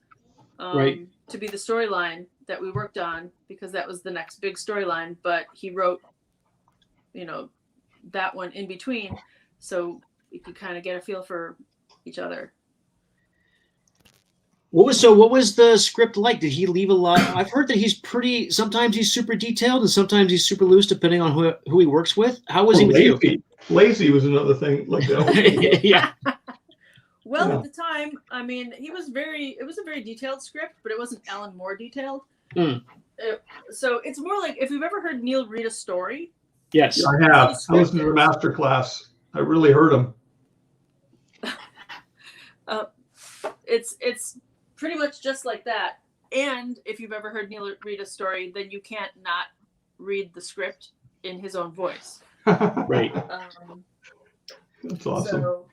to be the storyline that we worked on, because that was the next big storyline. But he wrote, that one in between, so we could kind of get a feel for each other. What was the script like? Did he leave a lot? I've heard that sometimes he's super detailed and sometimes he's super loose depending on who he works with. How was he with you? Lazy was another thing. Like that. Yeah. Well, at the time, I mean, it was a very detailed script, but it wasn't Alan Moore detailed. So it's more like, if you've ever heard Neil read a story. Yes. I have. I listened to your master class. I really heard him. It's pretty much just like that. And if you've ever heard Neil read a story, then you can't not read the script in his own voice. Right. That's awesome.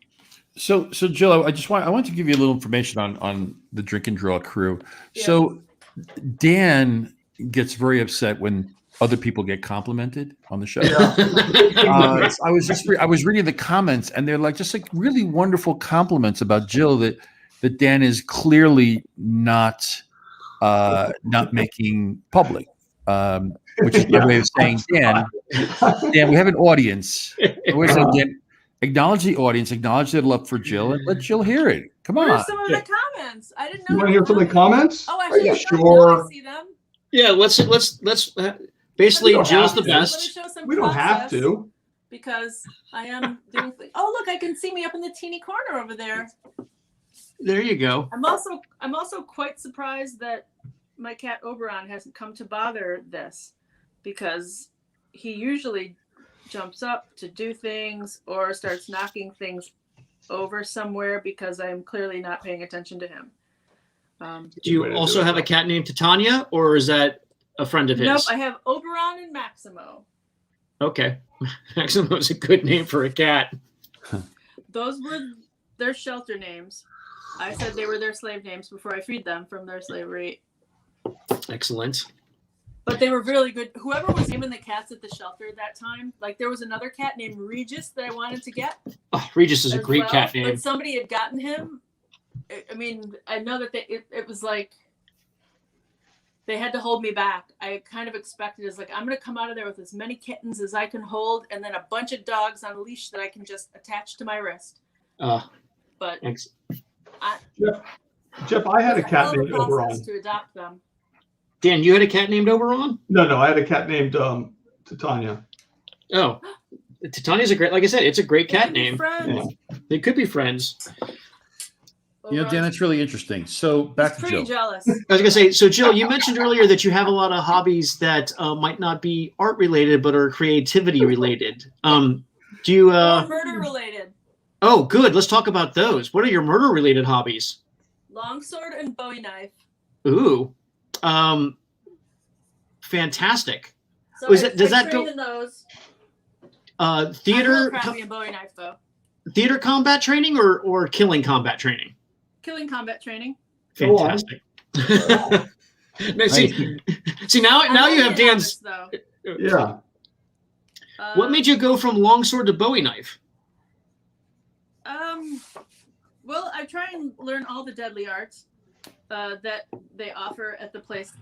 So Jill, I want to give you a little information on the Drink and Draw crew. Yeah. So Dan gets very upset when other people get complimented on the show. Yeah. I was reading the comments, and they're like really wonderful compliments about Jill that Dan is clearly not making public, which is my way of saying, Dan, Dan, we have an audience. Always again, acknowledge the audience, acknowledge their love for Jill, and let Jill hear it. Come What on. are some of the comments? I didn't know. You want to hear some of the comments? Oh, I Are you should now sure? I see them. Yeah, let's basically We don't Jill's have the to. best. Let me show some We don't have process to. because I am doing. Oh, look! I can see me up in the teeny corner over there. There you go. I'm also quite surprised that my cat Oberon hasn't come to bother this, because he usually jumps up to do things or starts knocking things over somewhere because I'm clearly not paying attention to him. Do you also have a cat named Titania, or is that a friend of his? Nope, I have Oberon and Maximo. Okay. Maximo's a good name for a cat. Those were their shelter names. I said they were their slave names before I freed them from their slavery. Excellent. But they were really good. Whoever was naming the cats at the shelter at that time, like there was another cat named Regis that I wanted to get. Oh, Regis is a as great well, cat name. But somebody had gotten him. I mean, I know that it was like they had to hold me back. I kind of expected is like, I'm going to come out of there with as many kittens as I can hold, and then a bunch of dogs on a leash that I can just attach to my wrist. But Thanks. Jeff, I had a it's cat hell of a named process Oberon. to adopt them. Dan, you had a cat named Oberon? No, I had a cat named Titania. Oh, Titania's a great, like I said, it's a great They cat could be name. friends. They could be friends. You know, Dan, that's really interesting. So back He's to pretty Jill. jealous. I was gonna say, so Jill, you mentioned earlier that you have a lot of hobbies that might not be art related, but are creativity related. Do you? Or murder related. Oh, good. Let's talk about those. What are your murder related hobbies? Longsword and Bowie knife. Ooh, fantastic. So Is I, it- does I that train go- in those. Theater, I'm crappy in Bowie knife though. theater combat training or killing combat training? Killing combat training. Go on. Fantastic. No, see now I'm you have only a Dan's. novice, though. Yeah. What made you go from longsword to Bowie knife? Well, I try and learn all the deadly arts that they offer at the place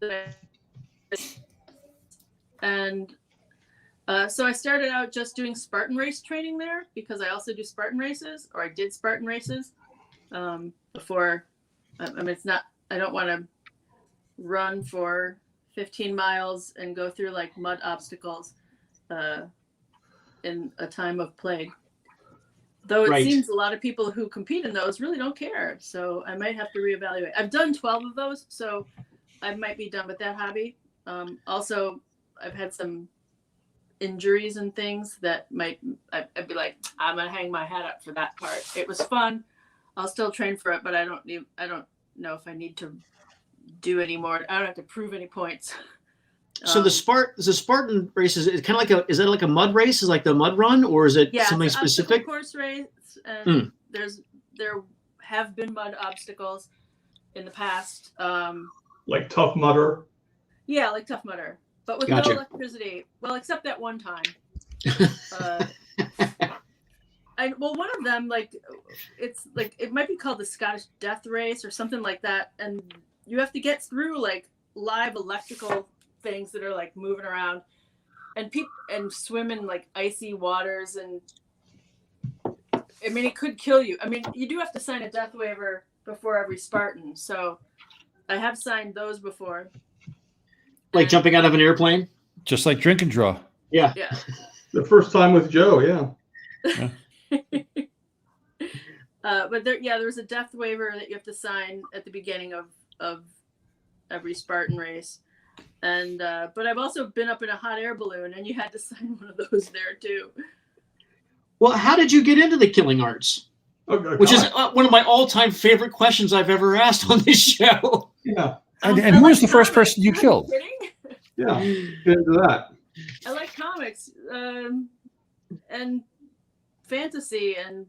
that and so I started out just doing Spartan race training there because I also do Spartan races, or I did Spartan races before. I mean, it's not, I don't want to run for 15 miles and go through like mud obstacles in a time of plague. Though it Right. seems a lot of people who compete in those really don't care. So I might have to reevaluate. I've done 12 of those, so I might be done with that hobby. Also, I've had some injuries and things that I'd be like, I'm gonna hang my hat up for that part. It was fun. I'll still train for it, but I don't know if I need to do any more. I don't have to prove any points. So the Spartan race is kind of like is that like a mud race? Is like the mud run, or is it Yeah, something it's an obstacle specific? course race, and there have been mud obstacles in the past. Like Tough Mudder. Yeah, like Tough Mudder, but with Gotcha. no electricity. Well, except that one time. One of them, like, it's like it might be called the Scottish Death Race or something like that, and you have to get through like live electrical things that are like moving around, and swim in like icy waters, and I mean it could kill you. I mean, you do have to sign a death waiver before every Spartan, so I have signed those before. Like jumping out of an airplane? Just like drink and draw. Yeah. Yeah. The first time with Joe, yeah. But there was a death waiver that you have to sign at the beginning of every Spartan race, and but I've also been up in a hot air balloon, and you had to sign one of those there too. Well, how did you get into the killing arts? Okay, Which is one of my all-time favorite questions I've ever asked on this show. yeah. And I who like was the first comics. person you Are killed? kidding? Yeah. Get into that. I like comics and fantasy, and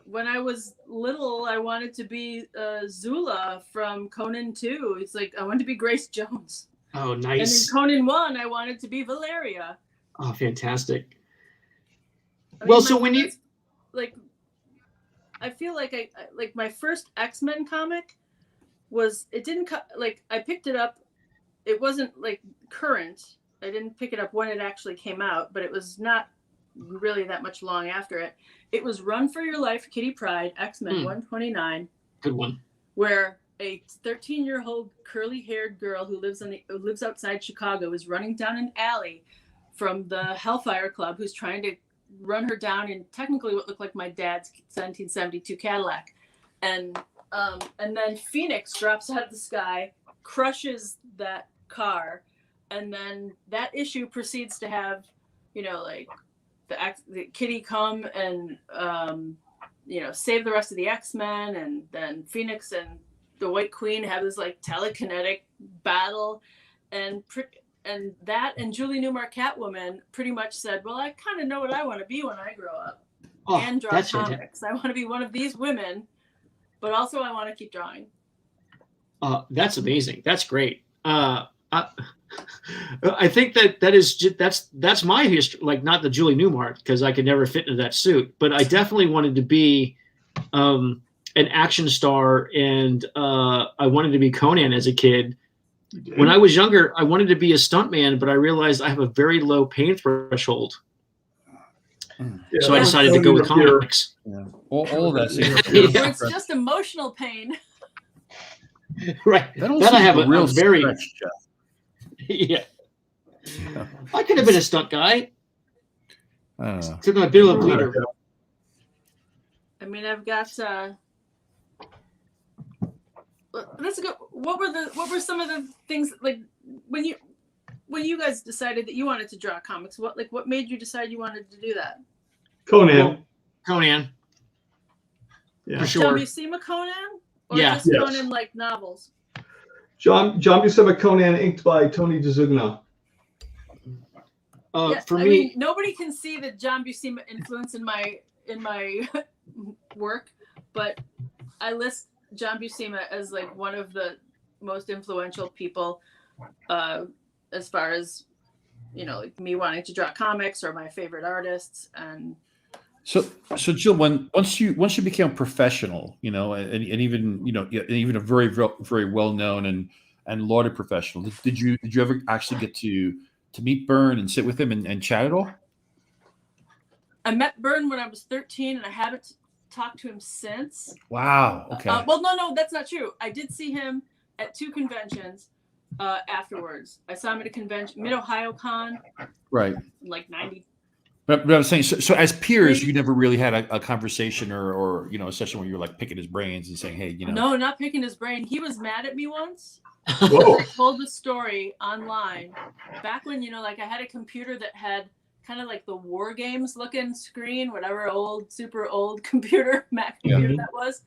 when I was little, I wanted to be Zula from Conan 2. It's like I wanted to be Grace Jones. Oh, And nice. in Conan 1, I wanted to be Valeria. Oh, fantastic. I mean, Well, so when you- first, like, I feel like I like my first X-Men comic was, it didn't like I picked it up. It wasn't like current. I didn't pick it up when it actually came out, but it was not really that much long after it. It was Run for Your Life, Kitty Pryde, X-Men 129. Good one. Where a 13-year-old curly-haired girl who lives outside Chicago is running down an alley from the Hellfire Club, who's trying to run her down in technically what looked like my dad's 1772 Cadillac, and then Phoenix drops out of the sky, crushes that car, and then that issue proceeds to have, like the Kitty come and save the rest of the X-Men, and then Phoenix and the White Queen have this like telekinetic battle, and that and Julie Newmar Catwoman pretty much said, well, I kind of know what I want to be when I grow up and draw comics. I want to be one of these women, but also I want to keep drawing. That's amazing. That's great. I think that's my history. Like, not the Julie Newmar, because I could never fit into that suit, but I definitely wanted to be an action star, and I wanted to be Conan as a kid. When I was younger, I wanted to be a stuntman, but I realized I have a very low pain threshold. Yeah, so I decided to go with comics. Yeah. All of that. It's just emotional pain. Right. That I have a very stretch, yeah. I could have been a stunt guy. I don't know. Took a bit of a bleeder. I mean, I've got. Let's go. What were some of the things, like when you guys decided that you wanted to draw comics? What made you decide you wanted to do that? Conan. Yeah. For sure. John Buscema Conan? Or just Conan like novels? John Buscema Conan, inked by Tony DeZugno. For me, nobody can see the John Buscema influence in my work, but I list John Buscema as like one of the most influential people as far as like me wanting to draw comics or my favorite artists. And so Jill, once you became professional, and even a very, very well known and lauded professional, did you ever actually get to meet Byrne and sit with him and chat at all? I met Byrne when I was 13, and I haven't talked to him since. Wow. Okay. Well, no, that's not true. I did see him at 2 conventions afterwards. I saw him at a convention, Mid-Ohio Con. Right. Like 90. But I'm saying, so as peers, you never really had a conversation or a session where you were like picking his brains and saying, hey, No, not picking his brain. He was mad at me once. Whoa. I told the story online back when, like I had a computer that had kind of like the War Games looking screen, whatever super old computer, Mac computer that was.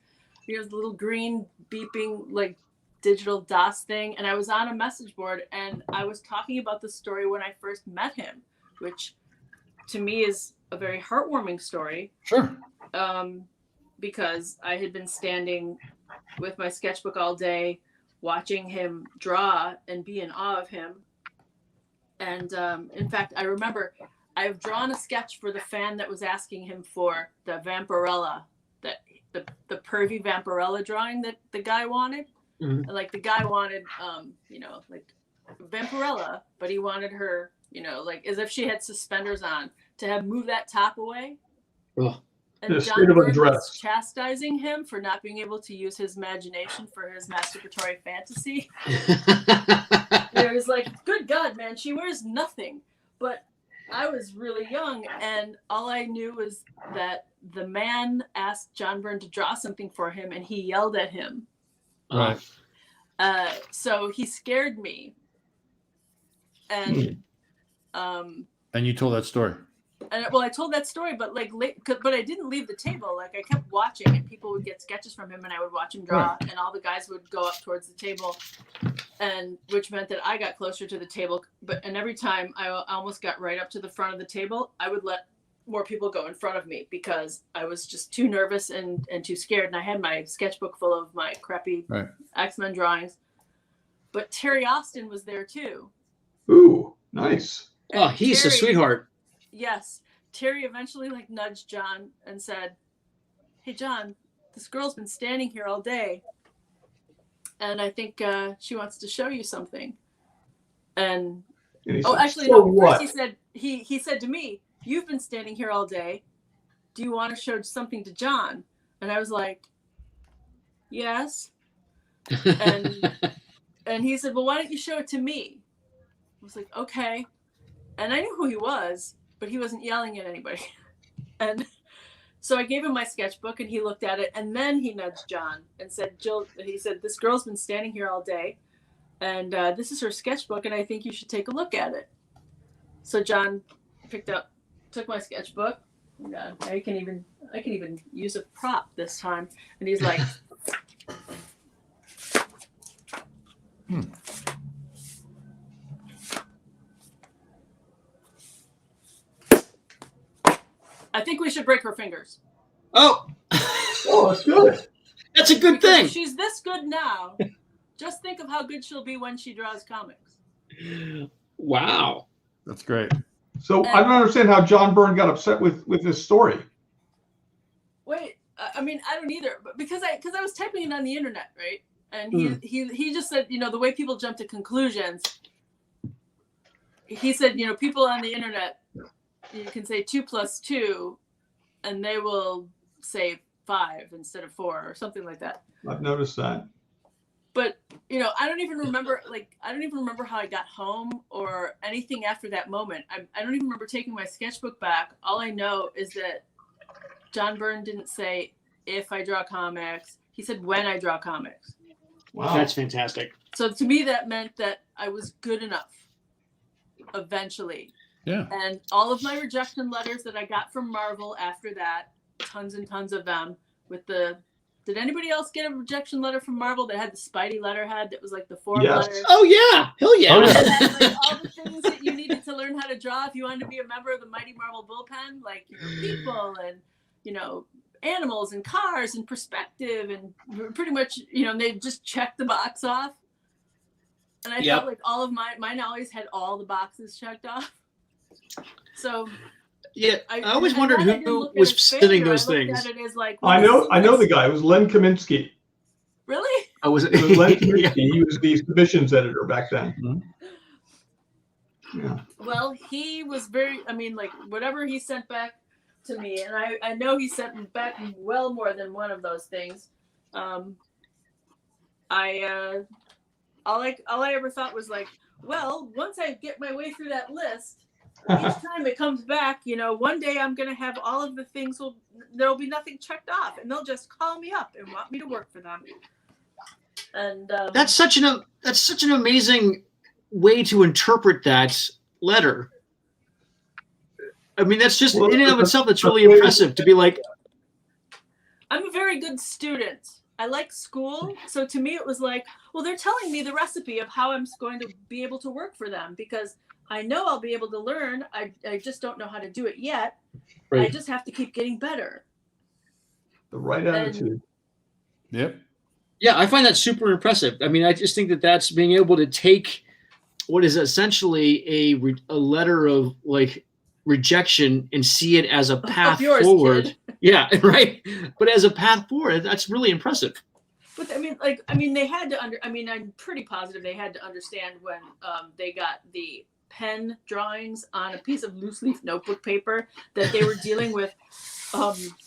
Here's the little green beeping like digital DOS thing. And I was on a message board, and I was talking about the story when I first met him, which to me is a very heartwarming story. Sure. Because I had been standing with my sketchbook all day, watching him draw and be in awe of him. And in fact, I remember I've drawn a sketch for the fan that was asking him for the Vampirella, that the pervy Vampirella drawing that the guy wanted. Mm-hmm. Like the guy wanted, like Vampirella, but he wanted her, like as if she had suspenders on, to have moved that top away. Oh. And John Byrne was chastising him for not being able to use his imagination for his masturbatory fantasy. It was like, good God, man, she wears nothing. But I was really young, and all I knew was that the man asked John Byrne to draw something for him, and he yelled at him. Right. So he scared me. And you told that story. And I told that story, but but I didn't leave the table. Like I kept watching, and people would get sketches from him, and I would watch him draw, and all the guys would go up towards the table, and which meant that I got closer to the table. And every time I almost got right up to the front of the table, I would let more people go in front of me because I was just too nervous and too scared. And I had my sketchbook full of my crappy X-Men drawings. But Terry Austin was there too. Ooh, nice. Oh, he's a sweetheart. Yes. Terry eventually nudged John and said, hey, John, this girl's been standing here all day, and I think she wants to show you something. And And he Oh, said, actually, "So no. what?" First, he said to me, "You've been standing here all day. Do you want to show something to John?" And I was like, "Yes." And he said, "Well, why don't you show it to me?" I was like, "Okay." And I knew who he was, but he wasn't yelling at anybody. And so I gave him my sketchbook, and he looked at it, and then he nudged John and said, "Jill," he said, "this girl's been standing here all day, and this is her sketchbook, and I think you should take a look at it." So John took my sketchbook. I can even use a prop this time. And he's like, "I think we should break her fingers." Oh, Oh, that's good. that's a good Because thing. if she's this good now, just think of how good she'll be when she draws comics. Wow. That's great. So I don't understand how John Byrne got upset with this story. Wait, I mean, I don't either, but because I was typing it on the internet, right? And he just said, the way people jump to conclusions. He said, people on the internet, you can say 2 + 2, and they will say 5 instead of 4 or something like that. I've noticed that. But I don't even remember how I got home or anything after that moment. I don't even remember taking my sketchbook back. All I know is that John Byrne didn't say if I draw comics. He said when I draw comics. Wow. That's fantastic. So to me, that meant that I was good enough eventually. Yeah. And all of my rejection letters that I got from Marvel after that, tons and tons of them, did anybody else get a rejection letter from Marvel that had the Spidey letterhead that was like the 4 Yes. letters? Oh yeah, hell yeah. Oh, yeah. And then, like, all the things that you needed to learn how to draw if you wanted to be a member of the Mighty Marvel Bullpen, like people and animals and cars and perspective and pretty much they just checked the box off. And I felt like all of mine always had all the boxes checked off. So Yeah, I always and wondered then I didn't who look at was his sending failure. those I looked things. at it as like, I know the guy. It was Len Kaminsky. Really? Oh, was It was Len Kaminsky. Yeah. He was the submissions editor back then. Mm-hmm. Yeah. Well, he was whatever he sent back to me, and I know he sent back well more than one of those things. All I ever thought was like, well, once I get my way through that list, each time it comes back, one day I'm going to have all of the things, there'll be nothing checked off, and they'll just call me up and want me to work for them. And That's such an amazing way to interpret that letter. I mean, that's just in and of itself, that's really impressive to be like, I'm a very good student. I like school. So to me, it was like, well, they're telling me the recipe of how I'm going to be able to work for them because I know I'll be able to learn. I just don't know how to do it yet. Right. I just have to keep getting better. The right attitude. Yep. yeah, I find that super impressive. I mean, I just think that's being able to take what is essentially a letter of like rejection and see it as a path yours, forward. kid. Yeah, right. But as a path forward, that's really impressive. But they had to I'm pretty positive they had to understand when they got the pen drawings on a piece of loose leaf notebook paper that they were dealing with.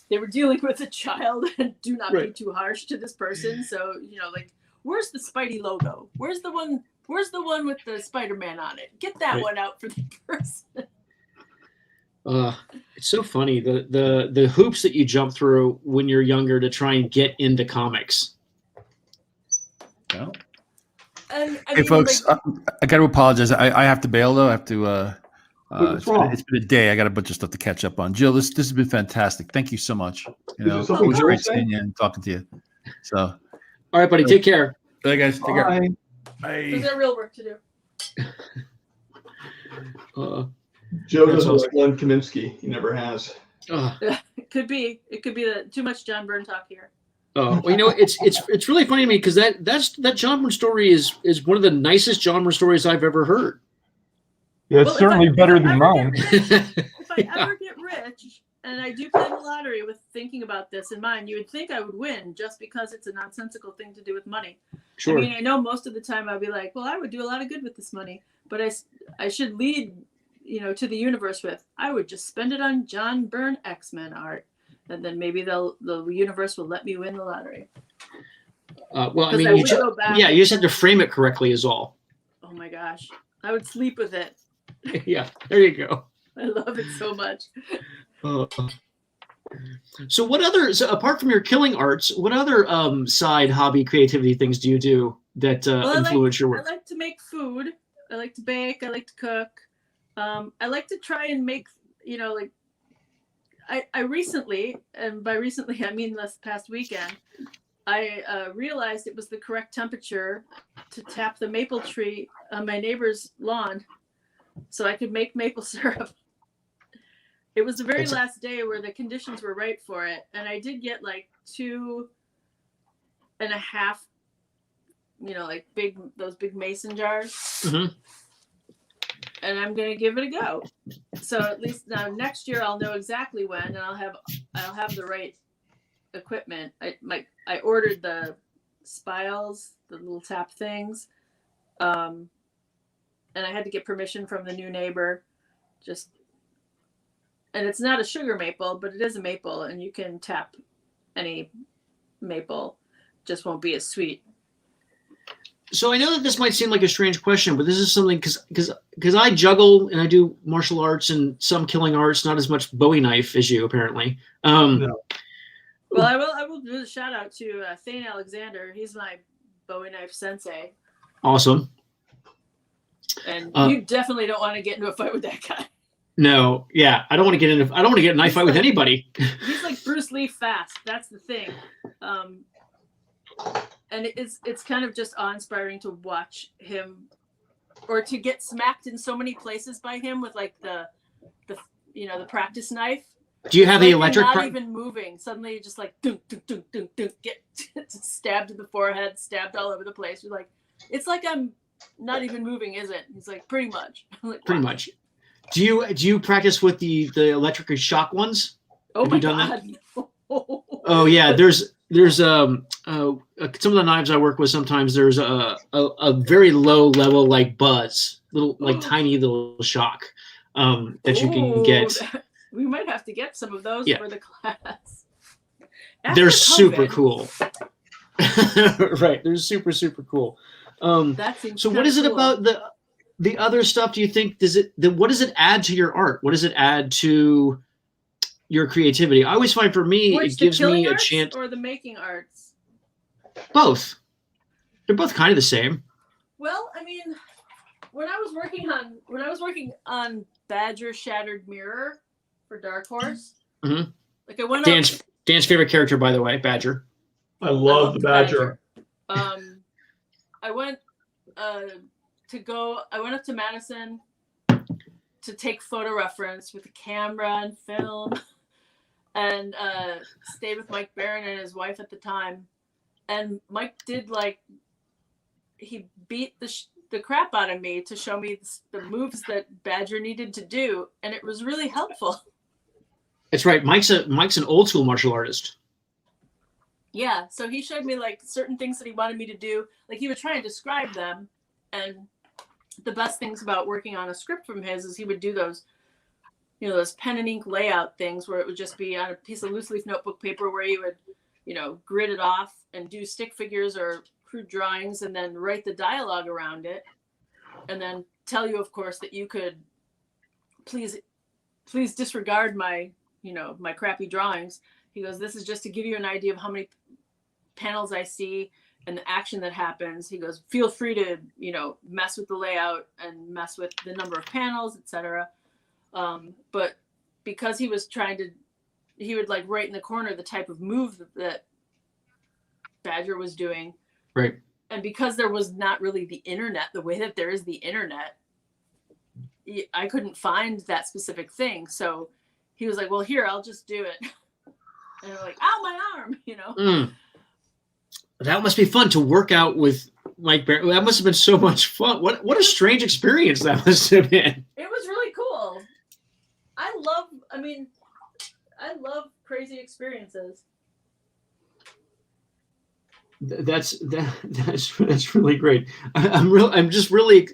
They were dealing with a child, and do not be too harsh to this person. So where's the Spidey logo? Where's the one with the Spider-Man on it? Get that one out for the person. It's so funny the hoops that you jump through when you're younger to try and get into comics. Well, And hey, folks, I got to apologize. I have to bail though. I have to. What's wrong? It's been a day. I got a bunch of stuff to catch up on. Jill, this has been fantastic. Thank you so much. Is there something it was Jill great said? seeing you and talking to you. So, All right, buddy, take care. bye guys. Take care. Bye. there's Bye. their real work to do. Joe That's doesn't awesome. like Len Kaminsky. He never has. It could be too much John Byrne talk here. Well, it's really funny to me because that John Byrne story is one of the nicest John Byrne stories I've ever heard. Yeah, it's Well, if certainly I better than ever mine. If I ever get rich and I do play the lottery with thinking about this in mind. You would think I would win just because it's a nonsensical thing to do with money. Sure. I mean, I know most of the time I'll be like, well, I would do a lot of good with this money, but I should lead, to the universe with, I would just spend it on John Byrne X-Men art, and then maybe the universe will let me win the lottery. Well, I mean, you just have to frame it correctly is all. Oh my gosh, I would sleep with it. Yeah, there you go. I love it so much. So apart from your killing arts, what other side hobby creativity things do you do that influence your work? I like to make food. I like to bake. I like to cook. I like to try and make, I recently, and by recently I mean this past weekend, I realized it was the correct temperature to tap the maple tree on my neighbor's lawn so I could make maple syrup. It was the very last day where the conditions were right for it. And I did get like 2.5, those big mason jars. Mm-hmm. And I'm going to give it a go. So at least now next year I'll know exactly when, and I'll have the right equipment. I ordered the spiles, the little tap things. And I had to get permission from the new neighbor. And it's not a sugar maple, but it is a maple, and you can tap any maple, just won't be as sweet. So I know that this might seem like a strange question, but this is something because I juggle and I do martial arts and some killing arts, not as much Bowie knife as you apparently. No. Well, I will do a shout out to Thane Alexander. He's my Bowie knife sensei. Awesome. And you definitely don't want to get into a fight with that guy. No, yeah, I don't want to get in a knife fight with anybody. He's like Bruce Lee fast. That's the thing. And it's kind of just awe-inspiring to watch him, or to get smacked in so many places by him with like the practice knife. Do you have the electric? Not even moving. Suddenly, just like dunk, dunk, dunk, dunk, dunk, get stabbed in the forehead, stabbed all over the place. You're like, it's like I'm not even moving, is it? He's like, pretty much. Like, pretty much. Do you practice with the electric shock ones? Oh have my you done God. That? Oh yeah, there's some of the knives I work with. Sometimes there's a very low level like buzz, little like tiny little shock that you can get. We might have to get some of those for the class. They're super cool. Right, they're super cool. That seems so what is it about the other stuff? Do you think what does it add to your art? What does it add to your creativity? I always find for me it gives me a chance. Or the making arts. Both. They're both kind of the same. Well, I mean, when I was working on Badger Shattered Mirror for Dark Horse, mm-hmm. like I went Dan's favorite character, by the way, Badger. I love the Badger. I went up to Madison to take photo reference with a camera and film, and stayed with Mike Byrne and his wife at the time. And Mike did he beat the crap out of me to show me the moves that Badger needed to do, and it was really helpful. That's right. Mike's an old school martial artist. Yeah, so he showed me certain things that he wanted me to do. Like he would try and describe them, and the best things about working on a script from his is he would do those, those pen and ink layout things where it would just be on a piece of loose leaf notebook paper where you would, grid it off and do stick figures or crude drawings and then write the dialogue around it, and then tell you, of course, that you could please disregard my, my crappy drawings. He goes, this is just to give you an idea of how many panels I see and the action that happens. He goes, feel free to, mess with the layout and mess with the number of panels, etc. But because he was he would write in the corner the type of move that Badger was doing. Right. And because there was not really the internet, the way that there is the internet, I couldn't find that specific thing. So he was like, well, here, I'll just do it. And I'm like, ow, my arm, That must be fun to work out with Mike Byrne. That must have been so much fun. What a strange experience that must have been. It was really cool. I love crazy experiences. That's really great. I'm just really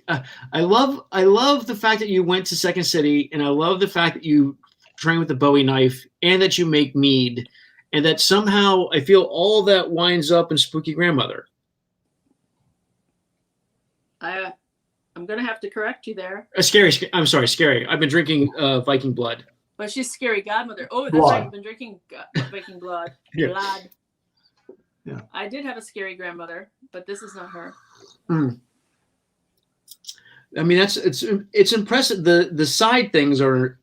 I love the fact that you went to Second City, and I love the fact that you train with the Bowie knife, and that you make mead, and that somehow I feel all that winds up in Spooky Grandmother. I'm gonna have to correct you there. Scary. I'm sorry, Scary. I've been drinking Viking blood. But she's Scary Godmother. Oh, that's Blood. right. You've been drinking Viking blood. Yeah. Blood. Yeah. I did have a scary grandmother, but this is not her. I mean, it's impressive. The side things are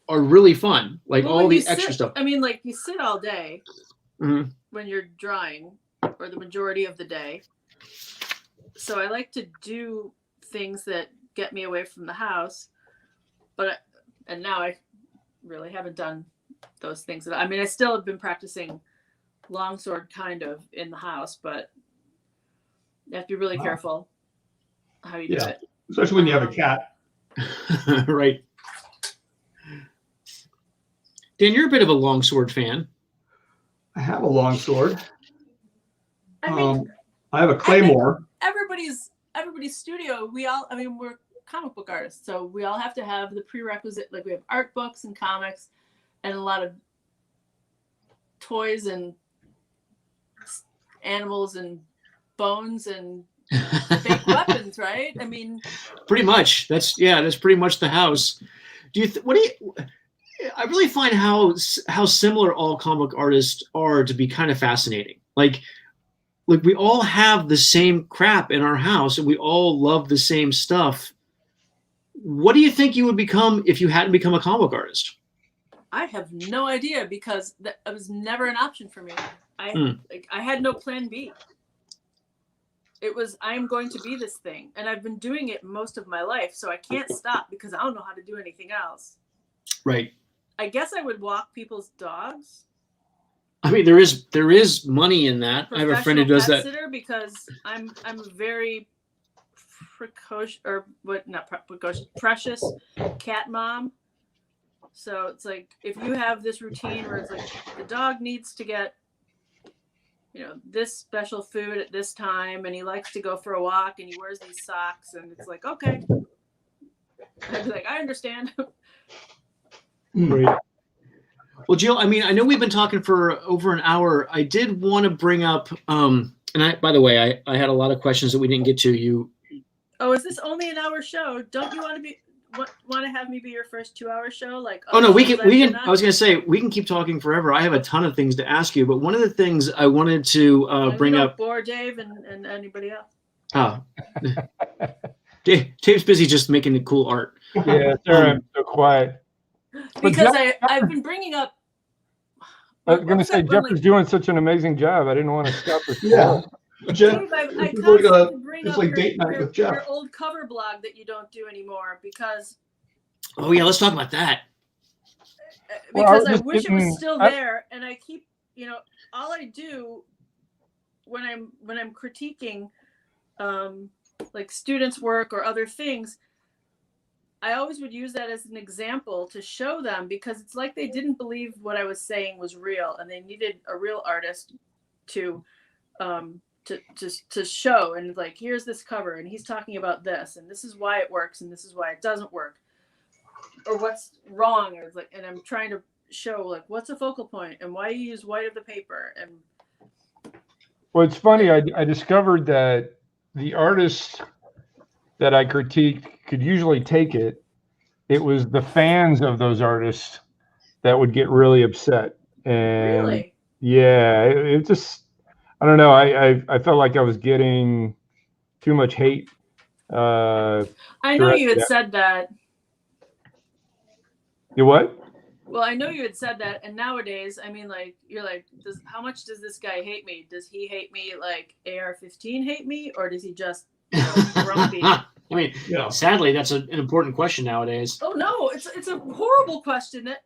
really fun. Like Well, all when the you extra sit- stuff. I mean, like you sit all day Mhm. when you're drawing, or the majority of the day. So I like to do things that get me away from the house. And now I really haven't done those things. I mean, I still have been practicing longsword kind of in the house, but you have to be really careful how you do Yeah. it. Especially when you have a cat. Right. Dan, you're a bit of a longsword fan. I have a long sword. I mean, I have a claymore. everybody's studio, we're comic book artists, so we all have to have the prerequisite, like we have art books and comics and a lot of toys and animals and bones and fake weapons, right? I mean, Pretty much. That's pretty much the house. I really find how similar all comic artists are to be kind of fascinating. Like we all have the same crap in our house, and we all love the same stuff. What do you think you would become if you hadn't become a comic artist? I have no idea, because that was never an option for me. I had no plan B. It was, I am going to be this thing, and I've been doing it most of my life, so I can't stop because I don't know how to do anything else. Right. I guess I would walk people's dogs. I mean, there is money in that. I have a friend who does that. Sitter, because I'm a very precocious, or what? Not precocious, precious cat mom. So it's like, if you have this routine where it's like the dog needs to get, this special food at this time, and he likes to go for a walk, and he wears these socks, and it's like, okay. I'd be like, I understand. Right. Well, Jill, I mean, I know we've been talking for over an hour. I did want to bring up, by the way, I had a lot of questions that we didn't get to. Oh, is this only an hour show? Don't you want to have me be your first 2-hour show? Like, no, we can. I was going to say, we can keep talking forever. I have a ton of things to ask you, but one of the things I wanted to bring up. Bore Dave and anybody else. Oh, Dave's busy just making the cool art. Yeah, sorry, I'm so quiet. Because I've been bringing up. I was going to say, Jeff is doing such an amazing job. I didn't want to stop this. Yeah. Jeff, Dave, I it's constantly bring it's up like date night with Jeff. your old cover blog that you don't do anymore, because Oh yeah, let's talk about that. I wish it was still there, and I keep, all I do when I'm critiquing like students' work or other things, I always would use that as an example to show them, because it's like they didn't believe what I was saying was real, and they needed a real artist to show, and like, here's this cover, and he's talking about this, and this is why it works, and this is why it doesn't work, or what's wrong, or like, and I'm trying to show like what's a focal point and why you use white of the paper. And well, it's funny. I discovered that the artists that I critiqued could usually take it. It was the fans of those artists that would get really upset. And really, yeah, it just, I don't know. I felt like I was getting too much hate. I know you had said that. You what? Well, I know you had said that, and nowadays, I mean, like, you're like, how much does this guy hate me? Does he hate me like AR-15 hate me, or does he just grumpy? I mean, sadly, that's an important question nowadays. Oh no, it's a horrible question that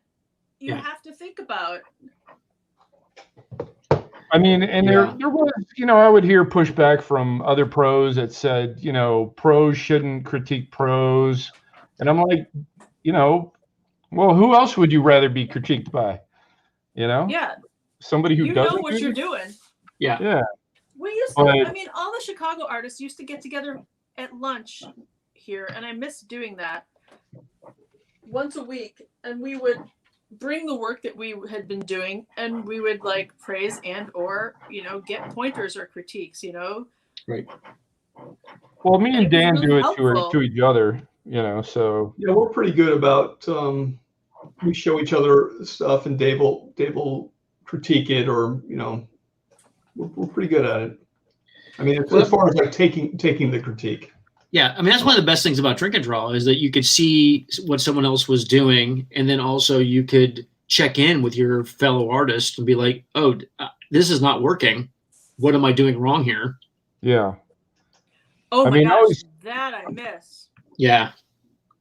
you have to think about. I mean, and there was, I would hear pushback from other pros that said, pros shouldn't critique pros. And I'm like, Well, who else would you rather be critiqued by? You know, Yeah, somebody who you know doesn't. what you're doing. Yeah. Yeah. We used to. But- I mean, all the Chicago artists used to get together at lunch here, and I miss doing that once a week, and we would bring the work that we had been doing, and we would like praise and or get pointers or critiques. Right. Well, me And and it was Dan really do it helpful. to each other. So Yeah, we're pretty good about we show each other stuff, and Dave will critique it, or we're pretty good at it. I mean, as far as like taking the critique. Yeah, I mean that's one of the best things about Drink and Draw is that you could see what someone else was doing, and then also you could check in with your fellow artist and be like, "Oh, this is not working. What am I doing wrong here?" yeah. Oh I my mean, gosh, that I miss. Yeah.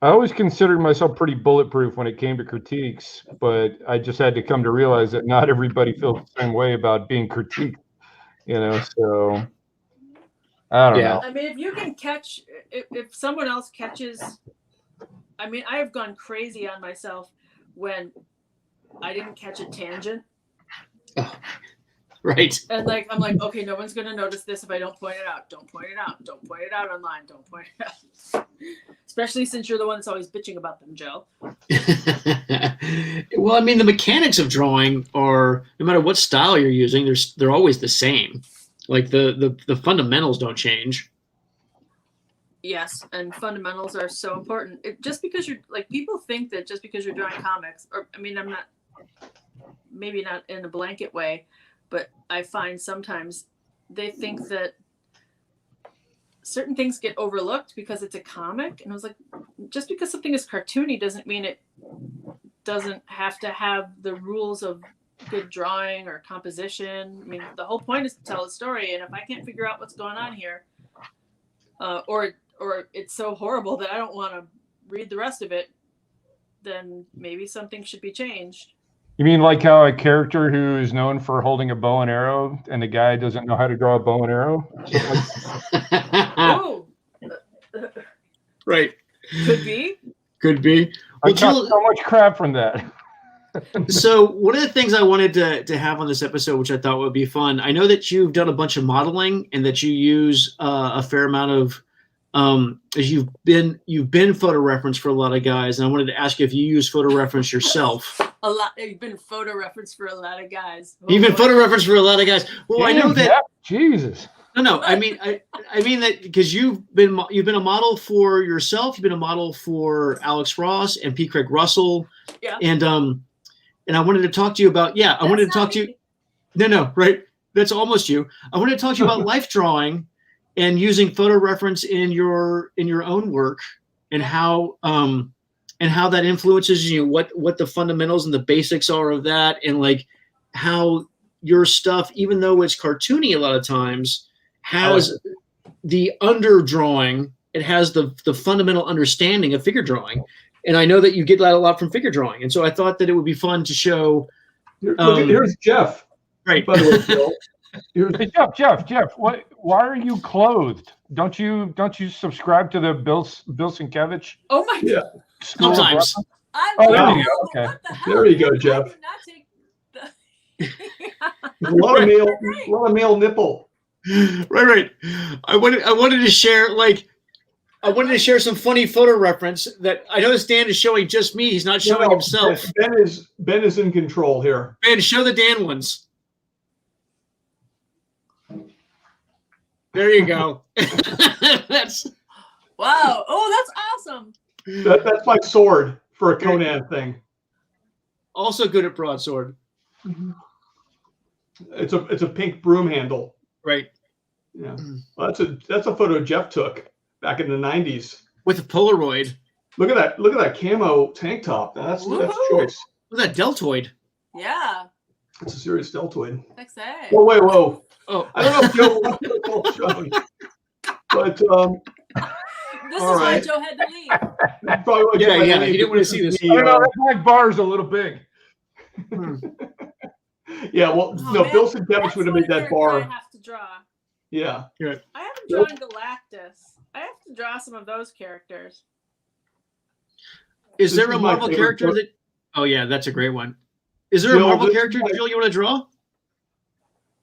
I always considered myself pretty bulletproof when it came to critiques, but I just had to come to realize that not everybody feels the same way about being critiqued. So I don't know. I mean, if you can catch, if someone else catches, I mean, I have gone crazy on myself when I didn't catch a tangent. Right. And like, I'm like, okay, no one's going to notice this if I don't point it out. Don't point it out. Don't point it out online. Don't point it out. Especially since you're the one that's always bitching about them, Jill. Well, I mean, the mechanics of drawing are, no matter what style you're using, they're always the same. Like the fundamentals don't change. Yes, and fundamentals are so important. Just because you're like, people think that just because you're drawing comics, or I mean, I'm not, maybe not in a blanket way, but I find sometimes they think that certain things get overlooked because it's a comic. And I was like, just because something is cartoony doesn't mean it doesn't have to have the rules of good drawing or composition. I mean, the whole point is to tell a story. And if I can't figure out what's going on here, or it's so horrible that I don't want to read the rest of it, then maybe something should be changed. You mean like how a character who is known for holding a bow and arrow and the guy doesn't know how to draw a bow and arrow? Oh, Right. could be. Could be. I Well, got Jill, so much crap from that. so one of the things I wanted to have on this episode, which I thought would be fun, I know that you've done a bunch of modeling and that you use a fair amount of, as you've been photo reference for a lot of guys, and I wanted to ask you if you use photo reference yourself. A lot. You've been photo reference for a lot of guys. You've been photo reference for a lot of guys. Well, I know that. Yeah, Jesus. No. I mean that because you've been a model for yourself. You've been a model for Alex Ross and P. Craig Russell. Yeah. And I wanted to talk to you about. Yeah, I wanted to talk to you. No, right. That's almost you. I wanted to talk to you about life drawing and using photo reference in your own work and how that influences you. What the fundamentals and the basics are of that, and like how your stuff, even though it's cartoony a lot of times, has the underdrawing. It has the fundamental understanding of figure drawing. And I know that you get that a lot from figure drawing. And so I thought that it would be fun to show. Here's Jeff. Right. By the way, Bill. Hey, Jeff, why are you clothed? Don't you subscribe to the Bill Sienkiewicz? Oh my Yeah. God. School of Sometimes. Rock? I Oh, there love you it. go. Okay. What the hell? There you go, I Jeff. did not take the... A lot of male nipple. Right. I wanted to share some funny photo reference that I know Dan is showing just me. He's not showing himself. Ben is in control here. Ben, show the Dan ones. There you go. That's Wow. Oh, that's awesome. That's my sword for a Conan thing. also good at broadsword. It's a pink broom handle. Right. Yeah. Well, that's a photo Jeff took back in the 90s. With a Polaroid. Look at that camo tank top. That's choice. Look at that deltoid. Yeah. It's a serious deltoid. Next day. Whoa. Oh, I don't know if Joe wants to call shown, but This all is why right. Joe had to leave. that's probably what Yeah, Joe had yeah, to he leave. didn't want to see this. I don't know, that black bar is a little big. Yeah, well, Oh, no, man, Bill Sienkiewicz that's would have one made that character I bar. have to draw. Yeah. I haven't drawn Galactus. I have to draw some of those characters. Is This there is a my Marvel favorite character book. that Oh yeah, that's a great one. Is there Jill, a Marvel this is character, my- Jill, you want to draw?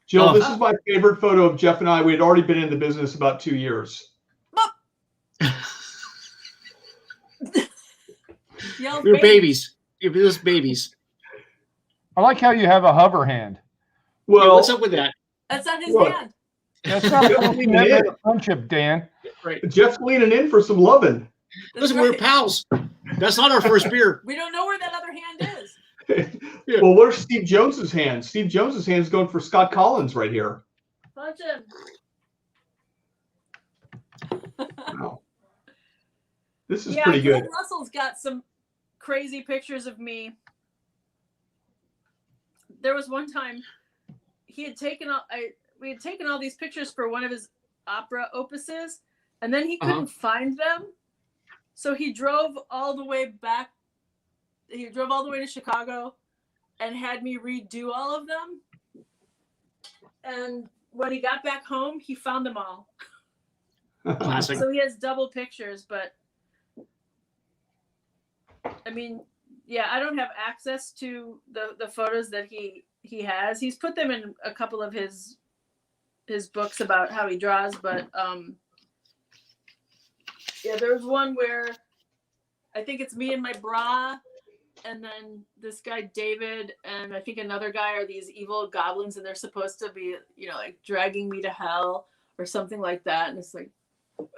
Jill, Oh. this is my favorite photo of Jeff and I. We had already been in the business about 2 years. Yell You're baby. babies. You're just babies. I like how you have a hover hand. Yeah, Well, what's up with that? That's on his What? hand. That's not Yeah, a leave it commitment in. of friendship, Dan. Right. Jeff's leaning in for some loving. That's Listen, we're right. pals. That's not our first beer. We don't know where that other hand is. Yeah. Well, where's Steve Jones's hand? Steve Jones's hand is going for Scott Collins right here. Punch him. Wow. This is Yeah, pretty good. Greg Russell's got some crazy pictures of me. There was one time we had taken all these pictures for one of his opera opuses, and then he couldn't find them. So he drove all the way back. He drove all the way to Chicago and had me redo all of them. And when he got back home, he found them all. Classic. So he has double pictures, but I mean, yeah, I don't have access to the photos that he has. He's put them in a couple of his books about how he draws, but yeah, there's one where I think it's me in my bra, and then this guy David and I think another guy are these evil goblins, and they're supposed to be, like dragging me to hell or something like that. And it's like,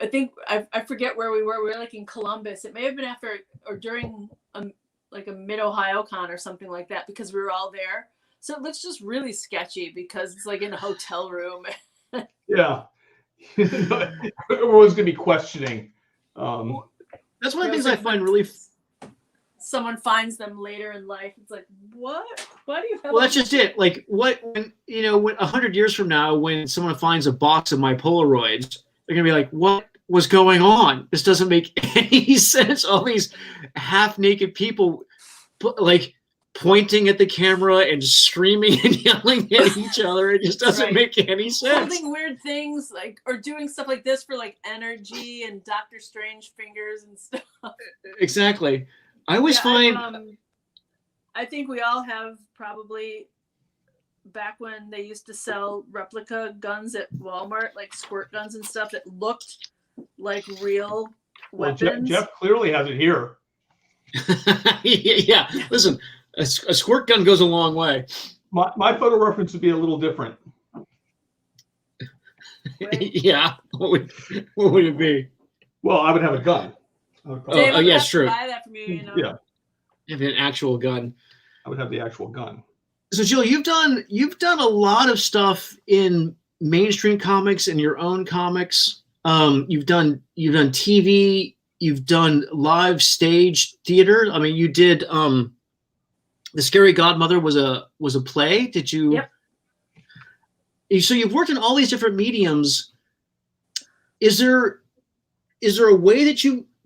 I think I forget where we were. We were like in Columbus. It may have been after or during like a Mid-Ohio con or something like that, because we were all there. So it looks just really sketchy because it's like in a hotel room. Yeah. Everyone's going to be questioning. That's one of the things I find really. Someone finds them later in life. It's like, what? Why do you have? Well, that's just it. Like, what? When 100 years from now, when someone finds a box of my Polaroids, they're gonna be like, "What was going on? This doesn't make any sense." All these half-naked people, like, pointing at the camera and screaming and yelling at each other. It just doesn't make any sense. Holding weird things, like, or doing stuff like this for like energy and Doctor Strange fingers and stuff. Exactly. I always find. I think we all have probably, back when they used to sell replica guns at Walmart, like squirt guns and stuff that looked like real weapons. Well, Jeff clearly has it here. Yeah. Listen, a squirt gun goes a long way. My photo reference would be a little different. Yeah. What would it be? Well, I would have a gun. Dave, yes, true. Buy that from you, Yeah. Have an actual gun. I would have the actual gun. So, Jill, you've done a lot of stuff in mainstream comics and your own comics. You've done TV. You've done live stage theater. I mean, you did The Scary Godmother was a play. Did you? Yep. So you've worked in all these different mediums. Is there a way that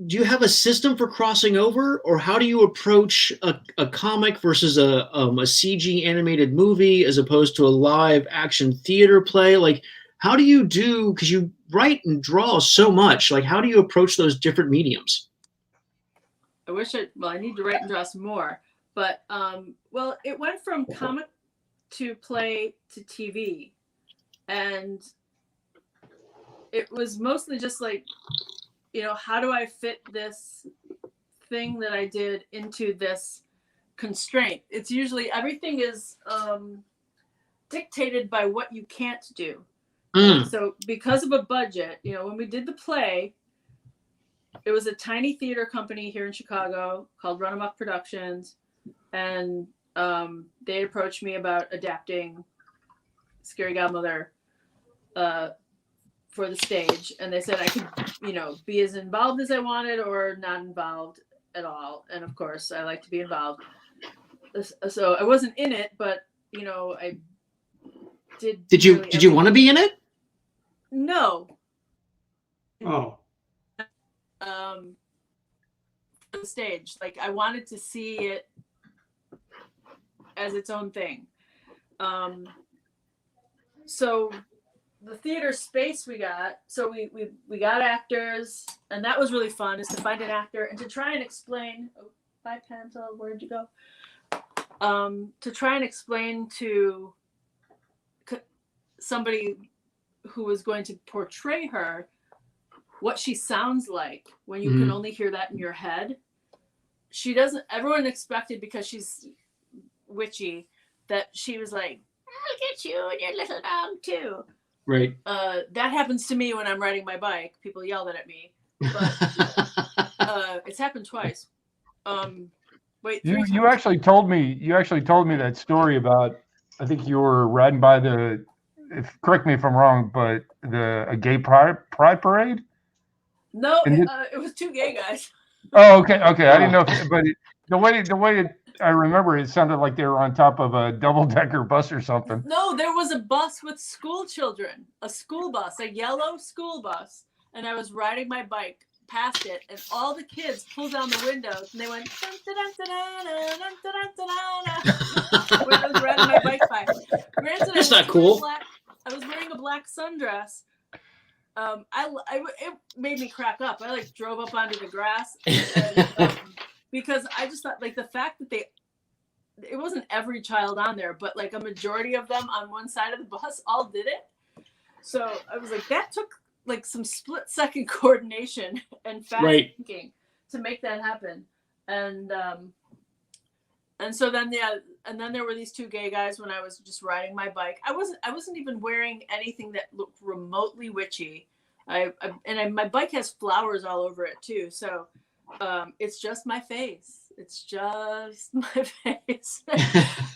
do you have a system for crossing over, or how do you approach a comic versus a CG animated movie as opposed to a live action theater play? Like, how do you do, because you write and draw so much, like how do you approach those different mediums? I need to write and draw some more, but it went from comic to play to TV, and it was mostly just like, how do I fit this thing that I did into this constraint? It's usually everything is dictated by what you can't do. So because of a budget, when we did the play, it was a tiny theater company here in Chicago called Run Amok Productions. And they approached me about adapting Scary Godmother for the stage, and they said I could, be as involved as I wanted or not involved at all. And of course, I like to be involved. So I wasn't in it, but I did. Did you want to be in it? No. Oh. For the stage, like I wanted to see it as its own thing. So the theater space we got, so we got actors, and that was really fun, is to find an actor and to try and explain. Bye, Panta. Where'd you go? To try and explain to somebody who was going to portray her what she sounds like when you can only hear that in your head. She doesn't, everyone expected, because she's witchy, that she was like, I'll get you and your little dog too. Right. That happens to me when I'm riding my bike. People yell at me, but it's happened twice. Wait, you actually told me that story about, I think you were riding by correct me if I'm wrong, but a gay pride parade? No, it was two gay guys. Oh, okay. I didn't know, but the way I remember, it sounded like they were on top of a double-decker bus or something. No, there was a bus with school children, a school bus, a yellow school bus, and I was riding my bike past it, and all the kids pulled down the windows, and they went dun, dun, dun, dun, dun, dun, dun, dun, dun, when I was riding my bike by. Granted, That's not cool. I was wearing a black sundress. It made me crack up. I like drove up onto the grass and, because I just thought, like, the fact that it wasn't every child on there, but like a majority of them on one side of the bus all did it. So I was like, that took like some split-second coordination and fast thinking to make that happen. And so then and then there were these two gay guys when I was just riding my bike. I wasn't even wearing anything that looked remotely witchy. My bike has flowers all over it too. So it's just my face. It's just my face.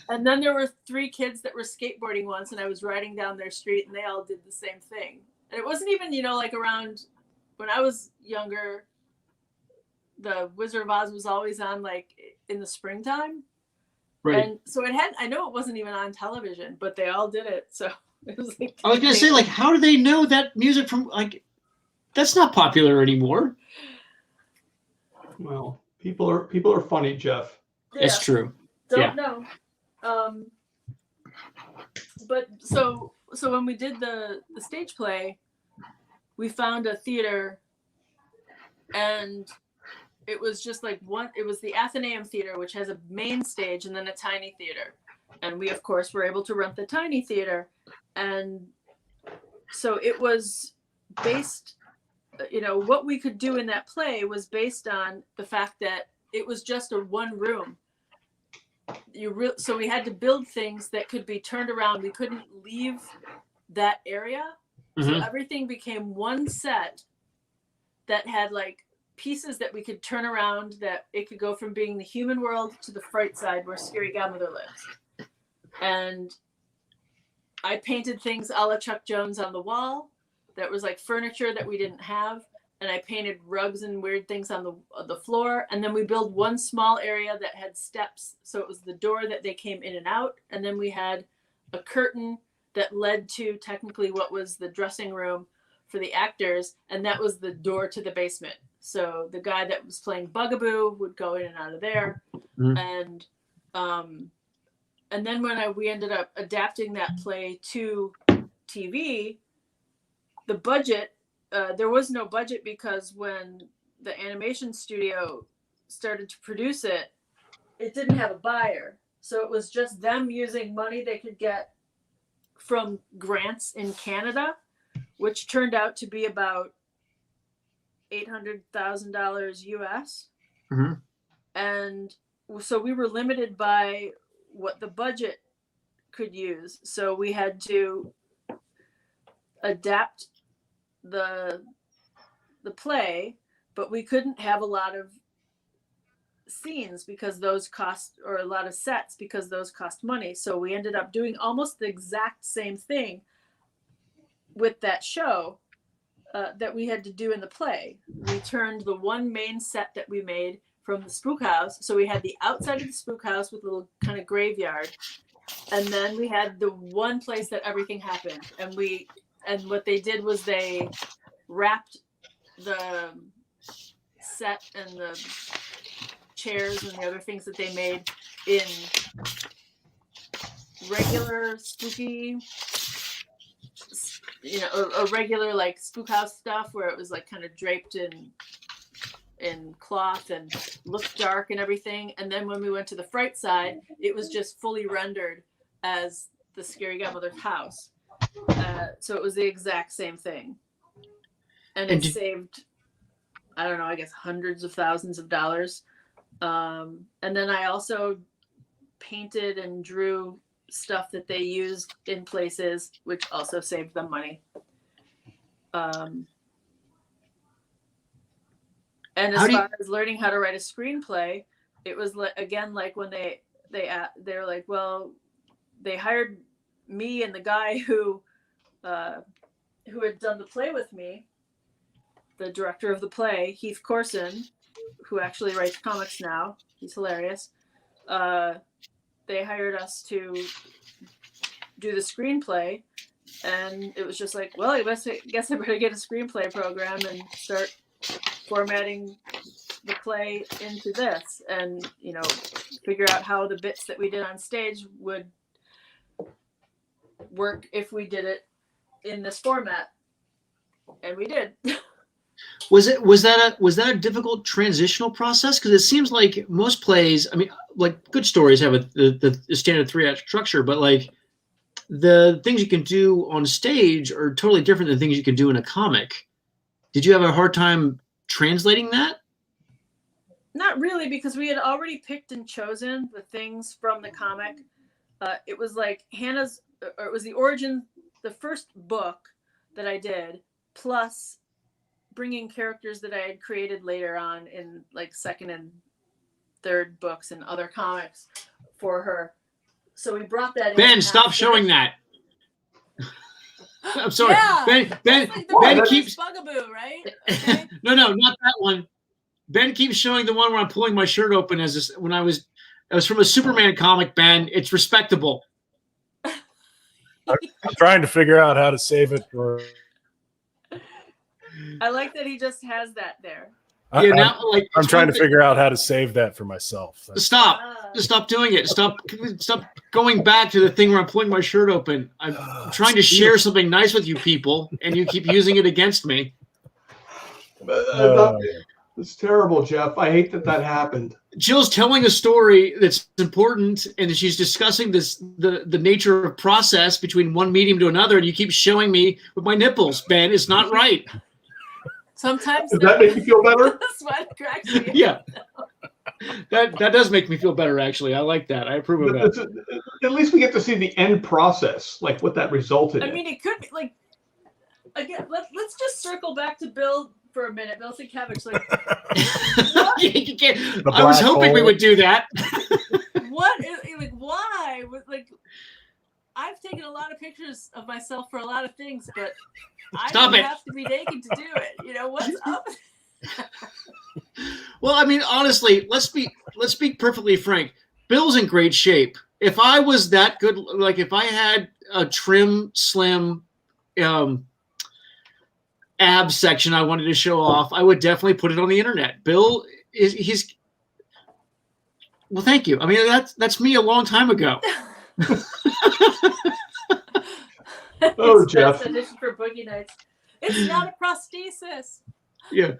And then there were three kids that were skateboarding once, and I was riding down their street, and they all did the same thing. And it wasn't even, like around when I was younger, the Wizard of Oz was always on like in the springtime. Right. And so I know it wasn't even on television, but they all did it. So it was like, I was going to say, like, how do they know that music from, like, that's not popular anymore? Well, people are funny, Jeff. Yeah. It's true. Don't know. But so when we did the stage play, we found a theater, and it was just like it was the Athenaeum Theater, which has a main stage and then a tiny theater. And we, of course, were able to rent the tiny theater. And so it was based, what we could do in that play was based on the fact that it was just a one room. So we had to build things that could be turned around. We couldn't leave that area. Mm-hmm. So everything became one set that had like pieces that we could turn around, that it could go from being the human world to the fright side where scary Godmother lives. And I painted things a la Chuck Jones on the wall that was like furniture that we didn't have. And I painted rugs and weird things on the floor. And then we built one small area that had steps. So it was the door that they came in and out. And then we had a curtain that led to technically what was the dressing room for the actors. And that was the door to the basement. So the guy that was playing Bugaboo would go in and out of there. Mm-hmm. And then when we ended up adapting that play to TV, the budget, there was no budget, because when the animation studio started to produce it, it didn't have a buyer. So it was just them using money they could get from grants in Canada, which turned out to be about $800,000 US. Mm-hmm. And so we were limited by what the budget could use. So we had to adapt the play, but we couldn't have a lot of scenes because those cost, or a lot of sets because those cost money. So we ended up doing almost the exact same thing with that show that we had to do in the play. We turned the one main set that we made from the spook house. So we had the outside of the spook house with a little kind of graveyard. And then we had the one place that everything happened. And what they did was they wrapped the set and the chairs and the other things that they made in regular spooky, a regular like spook house stuff where it was like kind of draped in in cloth and looked dark and everything. And then when we went to the Fright side, it was just fully rendered as the Scary Godmother's house. So it was the exact same thing. And it saved, I don't know, I guess hundreds of thousands of dollars. And then I also painted and drew stuff that they used in places, which also saved them money. And as far as learning how to write a screenplay, it was again like when they were like, well, they hired me and the guy who had done the play with me, the director of the play, Heath Corson, who actually writes comics now. He's hilarious. They hired us to do the screenplay, and it was just like, well, I guess I better get a screenplay program and start formatting the play into this, and figure out how the bits that we did on stage would work if we did it in this format, and we did. Was that a difficult transitional process? Because it seems like most plays, I mean, like good stories have the standard 3-act structure, but like the things you can do on stage are totally different than things you can do in a comic. Did you have a hard time translating that? Not really, because we had already picked and chosen the things from the comic. It was like it was the origin, the first book that I did, plus bringing characters that I had created later on in like second and third books and other comics for her. So we brought that in. Ben, stop showing that. I'm sorry. Yeah, Ben keeps bugaboo, right? Okay. No, not that one. Ben keeps showing the one where I'm pulling my shirt open when I was from a Superman comic, Ben. It's respectable. I'm trying to figure out how to save it for. I like that he just has that there. I'm trying to figure out how to save that for myself. Stop. Just stop doing it. Stop going back to the thing where I'm pulling my shirt open. I'm trying to share something nice with you people, and you keep using it against me. It's terrible, Jeff. I hate that happened. Jill's telling a story that's important, and she's discussing the nature of process between one medium to another, and you keep showing me with my nipples, Ben. It's not right. Sometimes does that make you feel better? Sweat cracks me. Yeah. That does make me feel better, actually. I like that. I approve of that. At least we get to see the end process, like what that resulted in. I mean, it could be like, again, let's just circle back to Bill for a minute. Bill Sienkiewicz, like, I was hoping we would do that. What is, like, why? Like, I've taken a lot of pictures of myself for a lot of things, but I don't have to be naked to do it. What's up? Well, I mean, honestly, let's be perfectly frank. Bill's in great shape. If I was that good, like if I had a trim, slim ab section I wanted to show off, I would definitely put it on the internet. Bill he's well, thank you. I mean, that's me a long time ago. Oh, Jeff. For Boogie Nights. It's not a prosthesis. Yeah.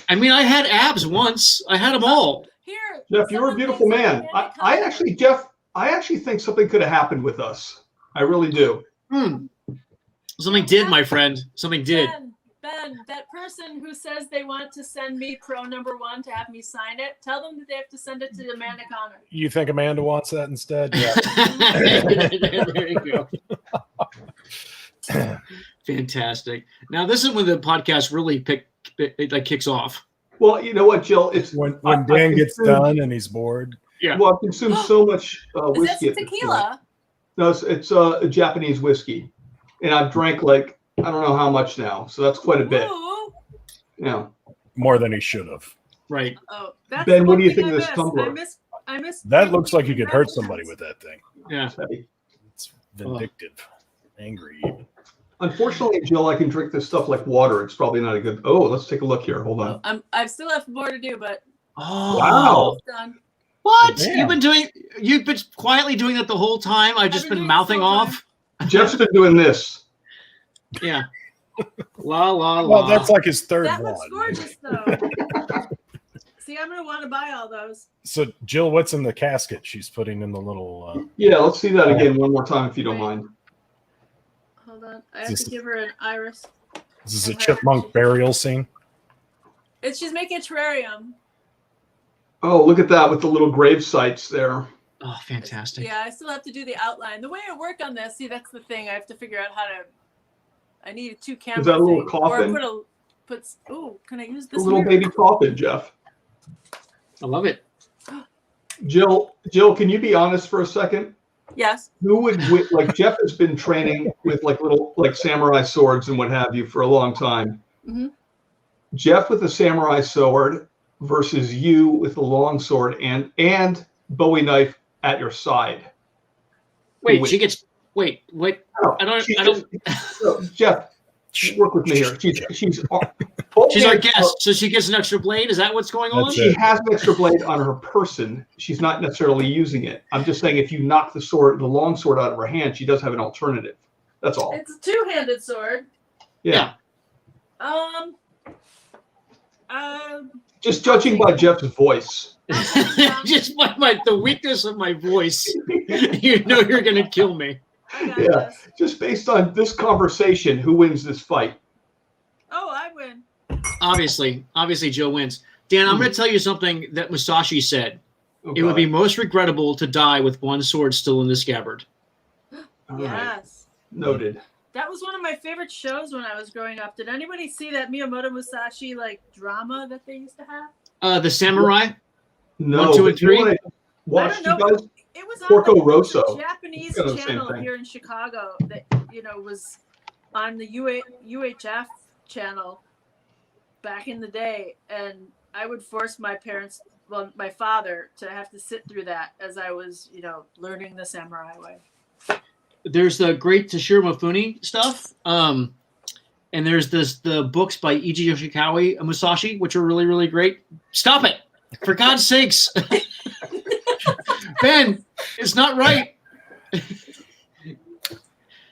I mean, I had abs once. I had them all. Here, Jeff, you're a beautiful man. I actually think something could have happened with us. I really do. Something did, my friend. Something did. Ben, that person who says they want to send me pro #1 to have me sign it, tell them that they have to send it to Amanda Connor. You think Amanda wants that instead? Yeah. There you go. Fantastic. Now, this is when the podcast really kicks off. Well, you know what, Jill? It's when Dan gets done and he's bored. Yeah. Well, I've consumed so much whiskey. Is that tequila? No, it's a Japanese whiskey, and I've drank like I don't know how much now, so that's quite a bit. Ooh. Yeah. More than he should have. Right. Oh, that's Ben, what do you thing think of this tumbler? I miss. That looks like you could hurt somebody with that thing. Yeah. It's vindictive, angry even. Unfortunately, Jill, I can drink this stuff like water. It's probably not a good. Oh, let's take a look here. Hold on. I still have more to do, but. Oh. Wow. Done. What? Man. You've been quietly doing that the whole time? I've just been mouthing off? Jeff's been doing this. Yeah. La, la, la. Well, that's like his third That one. looks gorgeous, though. See, I'm gonna want to buy all those. So, Jill, what's in the casket she's putting in the little? Yeah, let's see that again one more time if you don't mind. Hold on, I have to give her an iris. This is a chipmunk burial scene. She's making a terrarium. Oh, look at that with the little grave sites there. Oh, fantastic. Yeah, I still have to do the outline. The way I work on this, see, that's the thing. I have to figure out how to. I need a 2 camera. Is that a little thing. coffin? Or ooh, can I use this? A little mirror? baby coffin, Jeff. I love it. Jill, can you be honest for a second? Yes. Who would like Jeff has been training with like little like samurai swords and what have you for a long time. Mm-hmm. Jeff with a samurai sword versus you with a long sword and Bowie knife at your side. Wait, she gets. Wait. No, I don't. No, Jeff, work with me here. She's our guest, so she gets an extra blade. Is that what's going on? She has an extra blade on her person. She's not necessarily using it. I'm just saying if you knock the long sword out of her hand, she does have an alternative. That's all. It's a 2-handed sword. Yeah. Just judging by Jeff's voice. Just by the weakness of my voice, you know you're gonna kill me. Yeah. Just based on this conversation, who wins this fight? Oh, I win. Obviously, Joe wins. Dan, I'm going to tell you something that Musashi said. Okay. It would be most regrettable to die with one sword still in the scabbard. All Yes. right. Noted. That was one of my favorite shows when I was growing up. Did anybody see that Miyamoto Musashi drama that they used to have? The Samurai? No. 1, 2, and 3? I watched don't you know. guys. It was on Porco Rosso. a Japanese Kind of the same channel thing. here in Chicago that was on the UHF channel back in the day, and I would force my father to have to sit through that as I was, learning the samurai way. There's the great Toshiro Mifune stuff, and there's the books by Eiji Yoshikawa Musashi, which are really, really great. Stop it! For God's sakes, Ben, it's not right.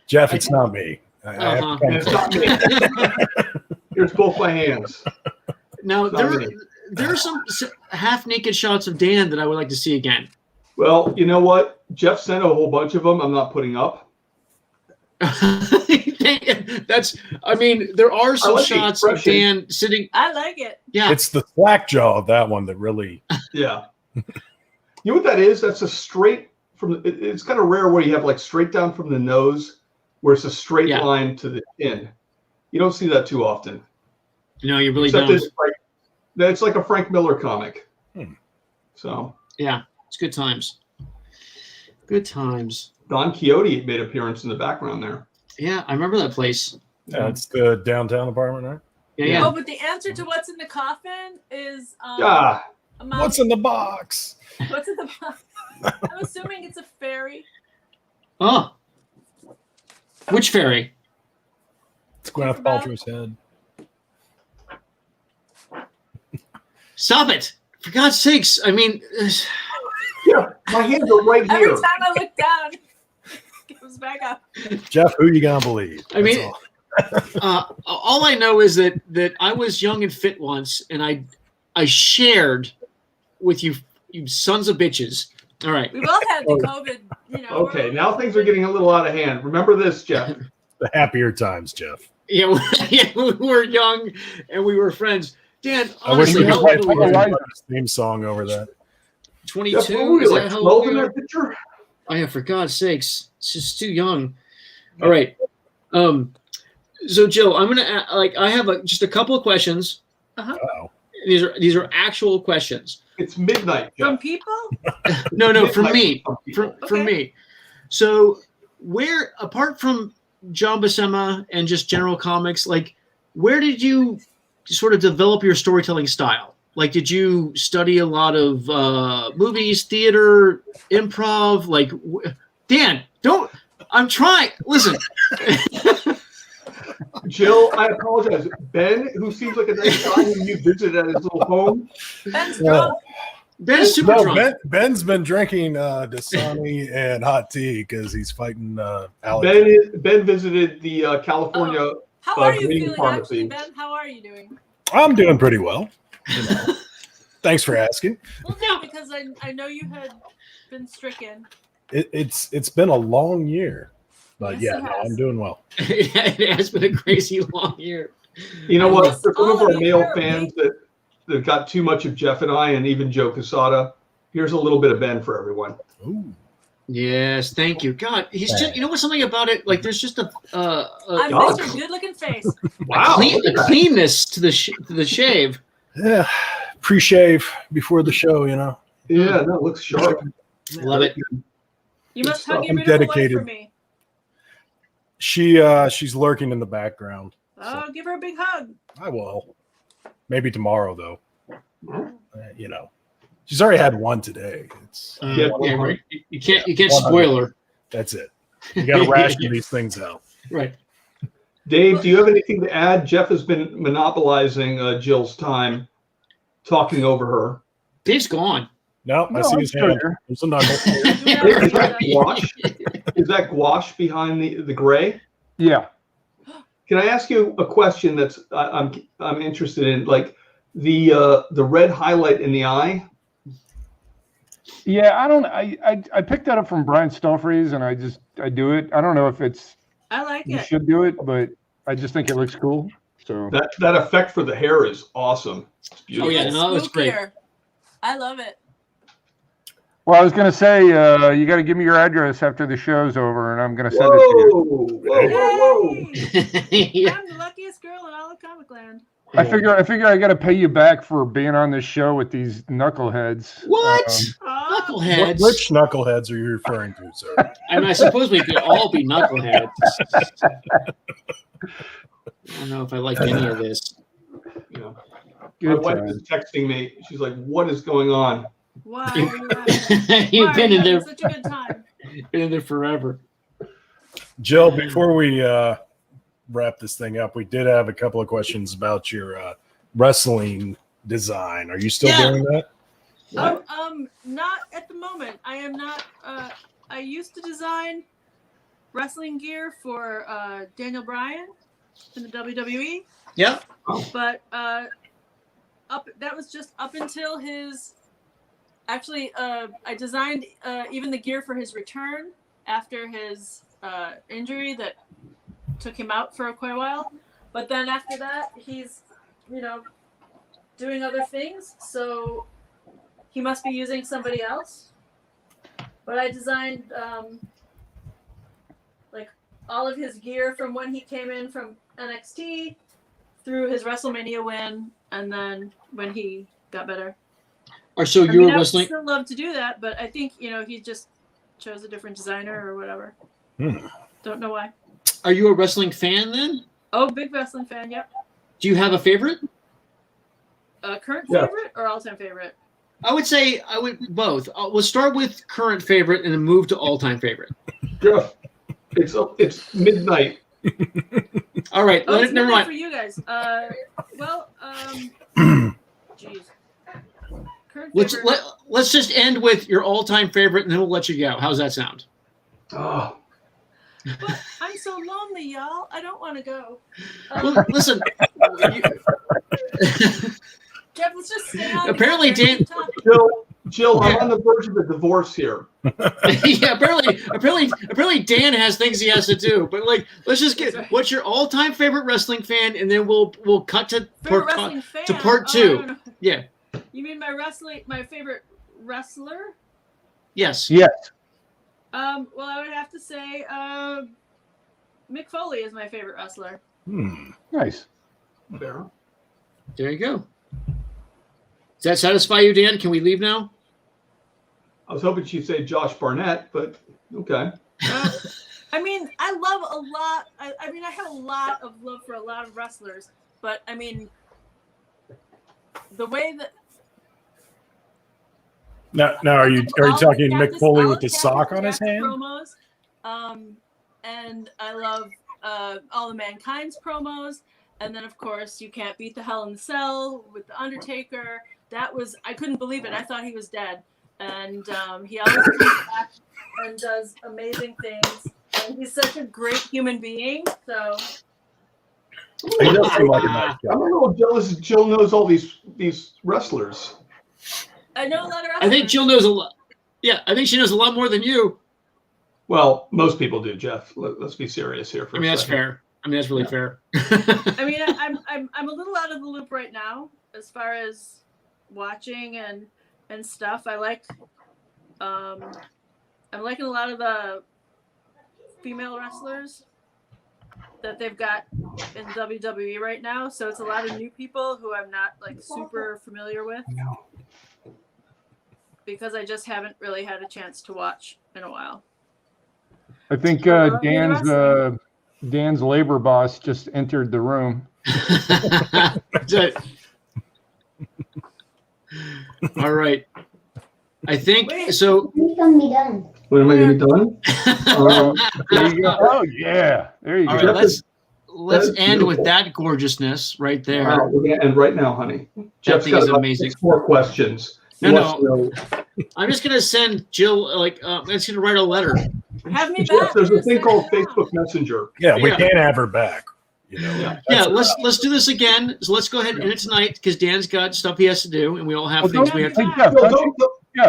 Jeff, it's not me. I have to come It's not me. Here's both my hands. Now there are some half-naked shots of Dan that I would like to see again. Well, you know what? Jeff sent a whole bunch of them. I'm not putting up. There are some like the shots of expression. Dan sitting. I like it. Yeah, It's the slack jaw of that one that really. Yeah. You know what that is? That's a straight from. It's kind of rare where you have straight down from the nose, where it's a straight line to the chin. You don't see that too often. no, you really Except don't. it's like a Frank Miller comic. So Yeah, it's good times. Good times. Don Quixote made an appearance in the background there. Yeah, I remember that place. Yeah, it's the downtown apartment, right? Yeah. Oh, but the answer to what's in the coffin is What's in the box? What's in the box? I'm assuming it's a fairy. Oh, which fairy? It's Gwyneth Paltrow's head. Stop it! For God's sakes! I mean, Yeah, my hands are right Every here. time I look down, it goes back up. Jeff, who you gonna believe? I mean, all I know is that I was young and fit once, and I shared with you sons of bitches. All right. We've all had the COVID, Okay, now things are getting a little out of hand. Remember this, Jeff. The happier times, Jeff. Yeah, we were young and we were friends. Dan, I wish honestly, we how could old play are we? theme song over that. 22? Jeff, what were we, Is like that how 12 old in we are? that picture? Oh, yeah, for God's sakes. It's just too young. All right. So, Jill, I'm going to, I have just a couple of questions. Uh-oh. These are actual questions. It's midnight, Jeff. From people? No, from Midnight me. from people. From me. So, where, apart from John Buscema and just general comics, where did you sort of develop your storytelling style? Did you study a lot of movies, theater, improv? Dan, don't. I'm trying. Listen. Jill, I apologize. Ben, who seems like a nice guy who you visited at his little home. Ben's drunk. Ben's super drunk. Ben's been drinking Dasani and hot tea because he's fighting allergies. Ben visited the California How are you breeding feeling, pharmacy. actually, Ben? How are you doing? I'm doing pretty well. Thanks for asking. Well, no, because I know you had been stricken. It's been a long year, but Yes, yeah, it no, has. I'm doing well. It has been a crazy long year. You know I what? miss For some all of our of you male terribly. fans that got too much of Jeff and I, and even Joe Quesada, here's a little bit of Ben for everyone. Ooh. Yes, thank you. God, he's just, you know what, something about it, like there's just I God. miss your good-looking face. Wow. a cleanness to the shave. Yeah, pre-shave before the show, you know. Yeah, no, it looks sharp. Love it. You must stuff. hug your I'm beautiful wife dedicated. for me. She's lurking in the background. Oh, give her a big hug. I will. Maybe tomorrow, though. You know, she's already had one today. It's Yeah, Yeah, right. You can't spoil her. That's it. You got to ration these things out. Right. Dave, do you have anything to add? Jeff has been monopolizing Jill's time, talking over her. Dave's gone. No, I see his I'm hand. sure. There's a knuckle. Is that gouache? Is that gouache behind the gray? Yeah. Can I ask you a question that's I'm interested in, like the red highlight in the eye? Yeah, I picked that up from Brian Stelfreeze, and I do it. I don't know if I like you it. should do it, but I just think it looks cool. So That effect for the hair is awesome. It's beautiful. Oh, yeah, It's no, that's great. spookier. I love it. well, I was gonna say you got to give me your address after the show's over, and I'm gonna send it to you. Whoa. Yeah. I'm the luckiest girl in all of Comic Land. I figure I got to pay you back for being on this show with these knuckleheads. What? Oh, Knuckleheads. Which knuckleheads are you referring to, sir? I mean, I suppose we could all be knuckleheads. I don't know if I like any of this. You know, my Good wife time. is texting me. She's like, "What is going on?" why are you laughing? You've Why are been you in there, having such a good time. been in there forever. Jill, before we wrap this thing up, we did have a couple of questions about your wrestling design. Are you still doing that? Oh, not at the moment. I am not. I used to design wrestling gear for Daniel Bryan in the WWE, Yep. but that was just up until his. Actually, I designed even the gear for his return after his injury that took him out for quite a while. But then after that, he's, doing other things. So he must be using somebody else. But I designed like all of his gear from when he came in from NXT through his WrestleMania win, and then when he got better. So I you're mean, I would wrestling. still love to do that, but I think he just chose a different designer or whatever. Don't know why. Are you a wrestling fan then? Oh, big wrestling fan. Yep. Do you have a favorite? Current Yeah. favorite or all-time favorite? I would say both. We'll start with current favorite and then move to all-time favorite. Yeah. It's midnight. All right. Oh, it's Never midnight mind. for you guys. Geez. Current favorite. Let's just end with your all-time favorite, and then we'll let you go. How's that sound? Oh, But I'm so lonely, y'all. I don't want to go. Well, listen. Jeff, let's just stay on. Apparently, together. Dan- Jill, I'm on the verge of a divorce here. Yeah, apparently Dan has things he has to do. But let's just get That's right. what's your all-time favorite wrestling fan, and then we'll cut to Favorite wrestling fan. part Oh, two. I don't know. Yeah. You mean my favorite wrestler? Yes. Yes. Well, I would have to say Mick Foley is my favorite wrestler. Nice. Fair. There you go. Does that satisfy you, Dan? Can we leave now? I was hoping she'd say Josh Barnett, but okay. I mean, I love a lot. I mean, I have a lot of love for a lot of wrestlers, but I mean, the way that. Now, are you talking Mick Foley with the sock on his Jackson hand? Promos, and I love all the Mankind's promos, and then of course you can't beat the Hell in the Cell with the Undertaker. I couldn't believe it. I thought he was dead, and he always comes back and does amazing things. And he's such a great human being. So He does seem like a nice I guy. don't know if Jill knows all these wrestlers. I know a lot of wrestlers. I think Jill knows a lot. Yeah, I think she knows a lot more than you. Well, most people do, Jeff. Let's be serious here for I mean, a that's second. fair. I mean, that's really fair. I mean, I'm a little out of the loop right now as far as watching and stuff. I like I'm liking a lot of the female wrestlers that they've got in WWE right now. So it's a lot of new people who I'm not like super familiar with because I just haven't really had a chance to watch in a while. I think Dan's labor boss just entered the room. That's it. All right. I think so. When am I going to be done? There you go. Oh yeah, there you All go. right, let's That's end with beautiful. that gorgeousness right there. Wow, we're going to end right now, honey. Jeff's thing got is about amazing. 6 more questions. He No, wants to know- I'm just gonna send Jill I'm just gonna write a letter. Have me Jeff, back. there's a Just thing send called me down. Facebook Messenger. Yeah, we Yeah. can't have her back. You know. Yeah. Yeah, let's do this again. So let's go ahead and end it tonight because Dan's got stuff he has to do, and we all have Well, things don't, we have hey, to. Jeff,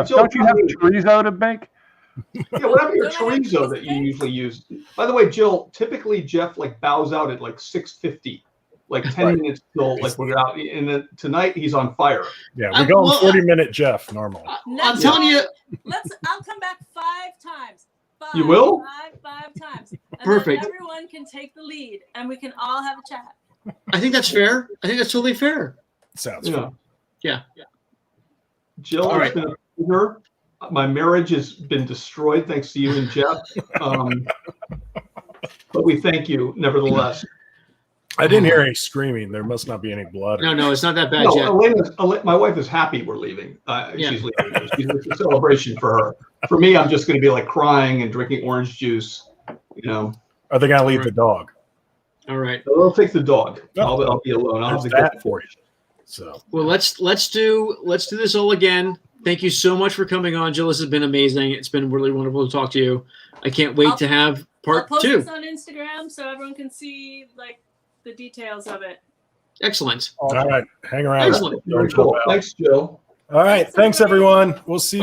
Jill, don't you have Jill, chorizo to make? Yeah, what happened to your Don't I have chorizo that you cheesecake? usually use? By the way, Jill, typically Jeff like bows out at like 6:50, like 10 Right. minutes till like we're out. And then tonight he's on fire. Yeah, we're going well, 40-minute Jeff normally. I'm Next telling you, time, I'll come back 5 times. You will? Five times. And Perfect. Then everyone can take the lead, and we can all have a chat. I think that's fair. I think that's totally fair. Sounds Yeah. fun. Yeah. Jill, All it's right. been a pleasure. My marriage has been destroyed thanks to you and Jeff. But we thank you nevertheless. I didn't hear any screaming. There must not be any blood. No, it's not that bad No, yet. my wife is happy we're leaving. Yeah. She's leaving. It's a celebration for her. For me, I'm just going to be like crying and drinking orange juice. You know, Are they going to leave the dog? All right. I'll take the dog. No. I'll be alone. I'll have There's the that goat. for you. So Well, let's do this all again. Thank you so much for coming on, Jill. This has been amazing. It's been really wonderful to talk to you. I can't wait to have I'll part post 2. this on Instagram so everyone can see like the details of it. Excellent. all right, hang around. Excellent. Very cool. Thanks, Jill. All right, thanks everyone. We'll see you.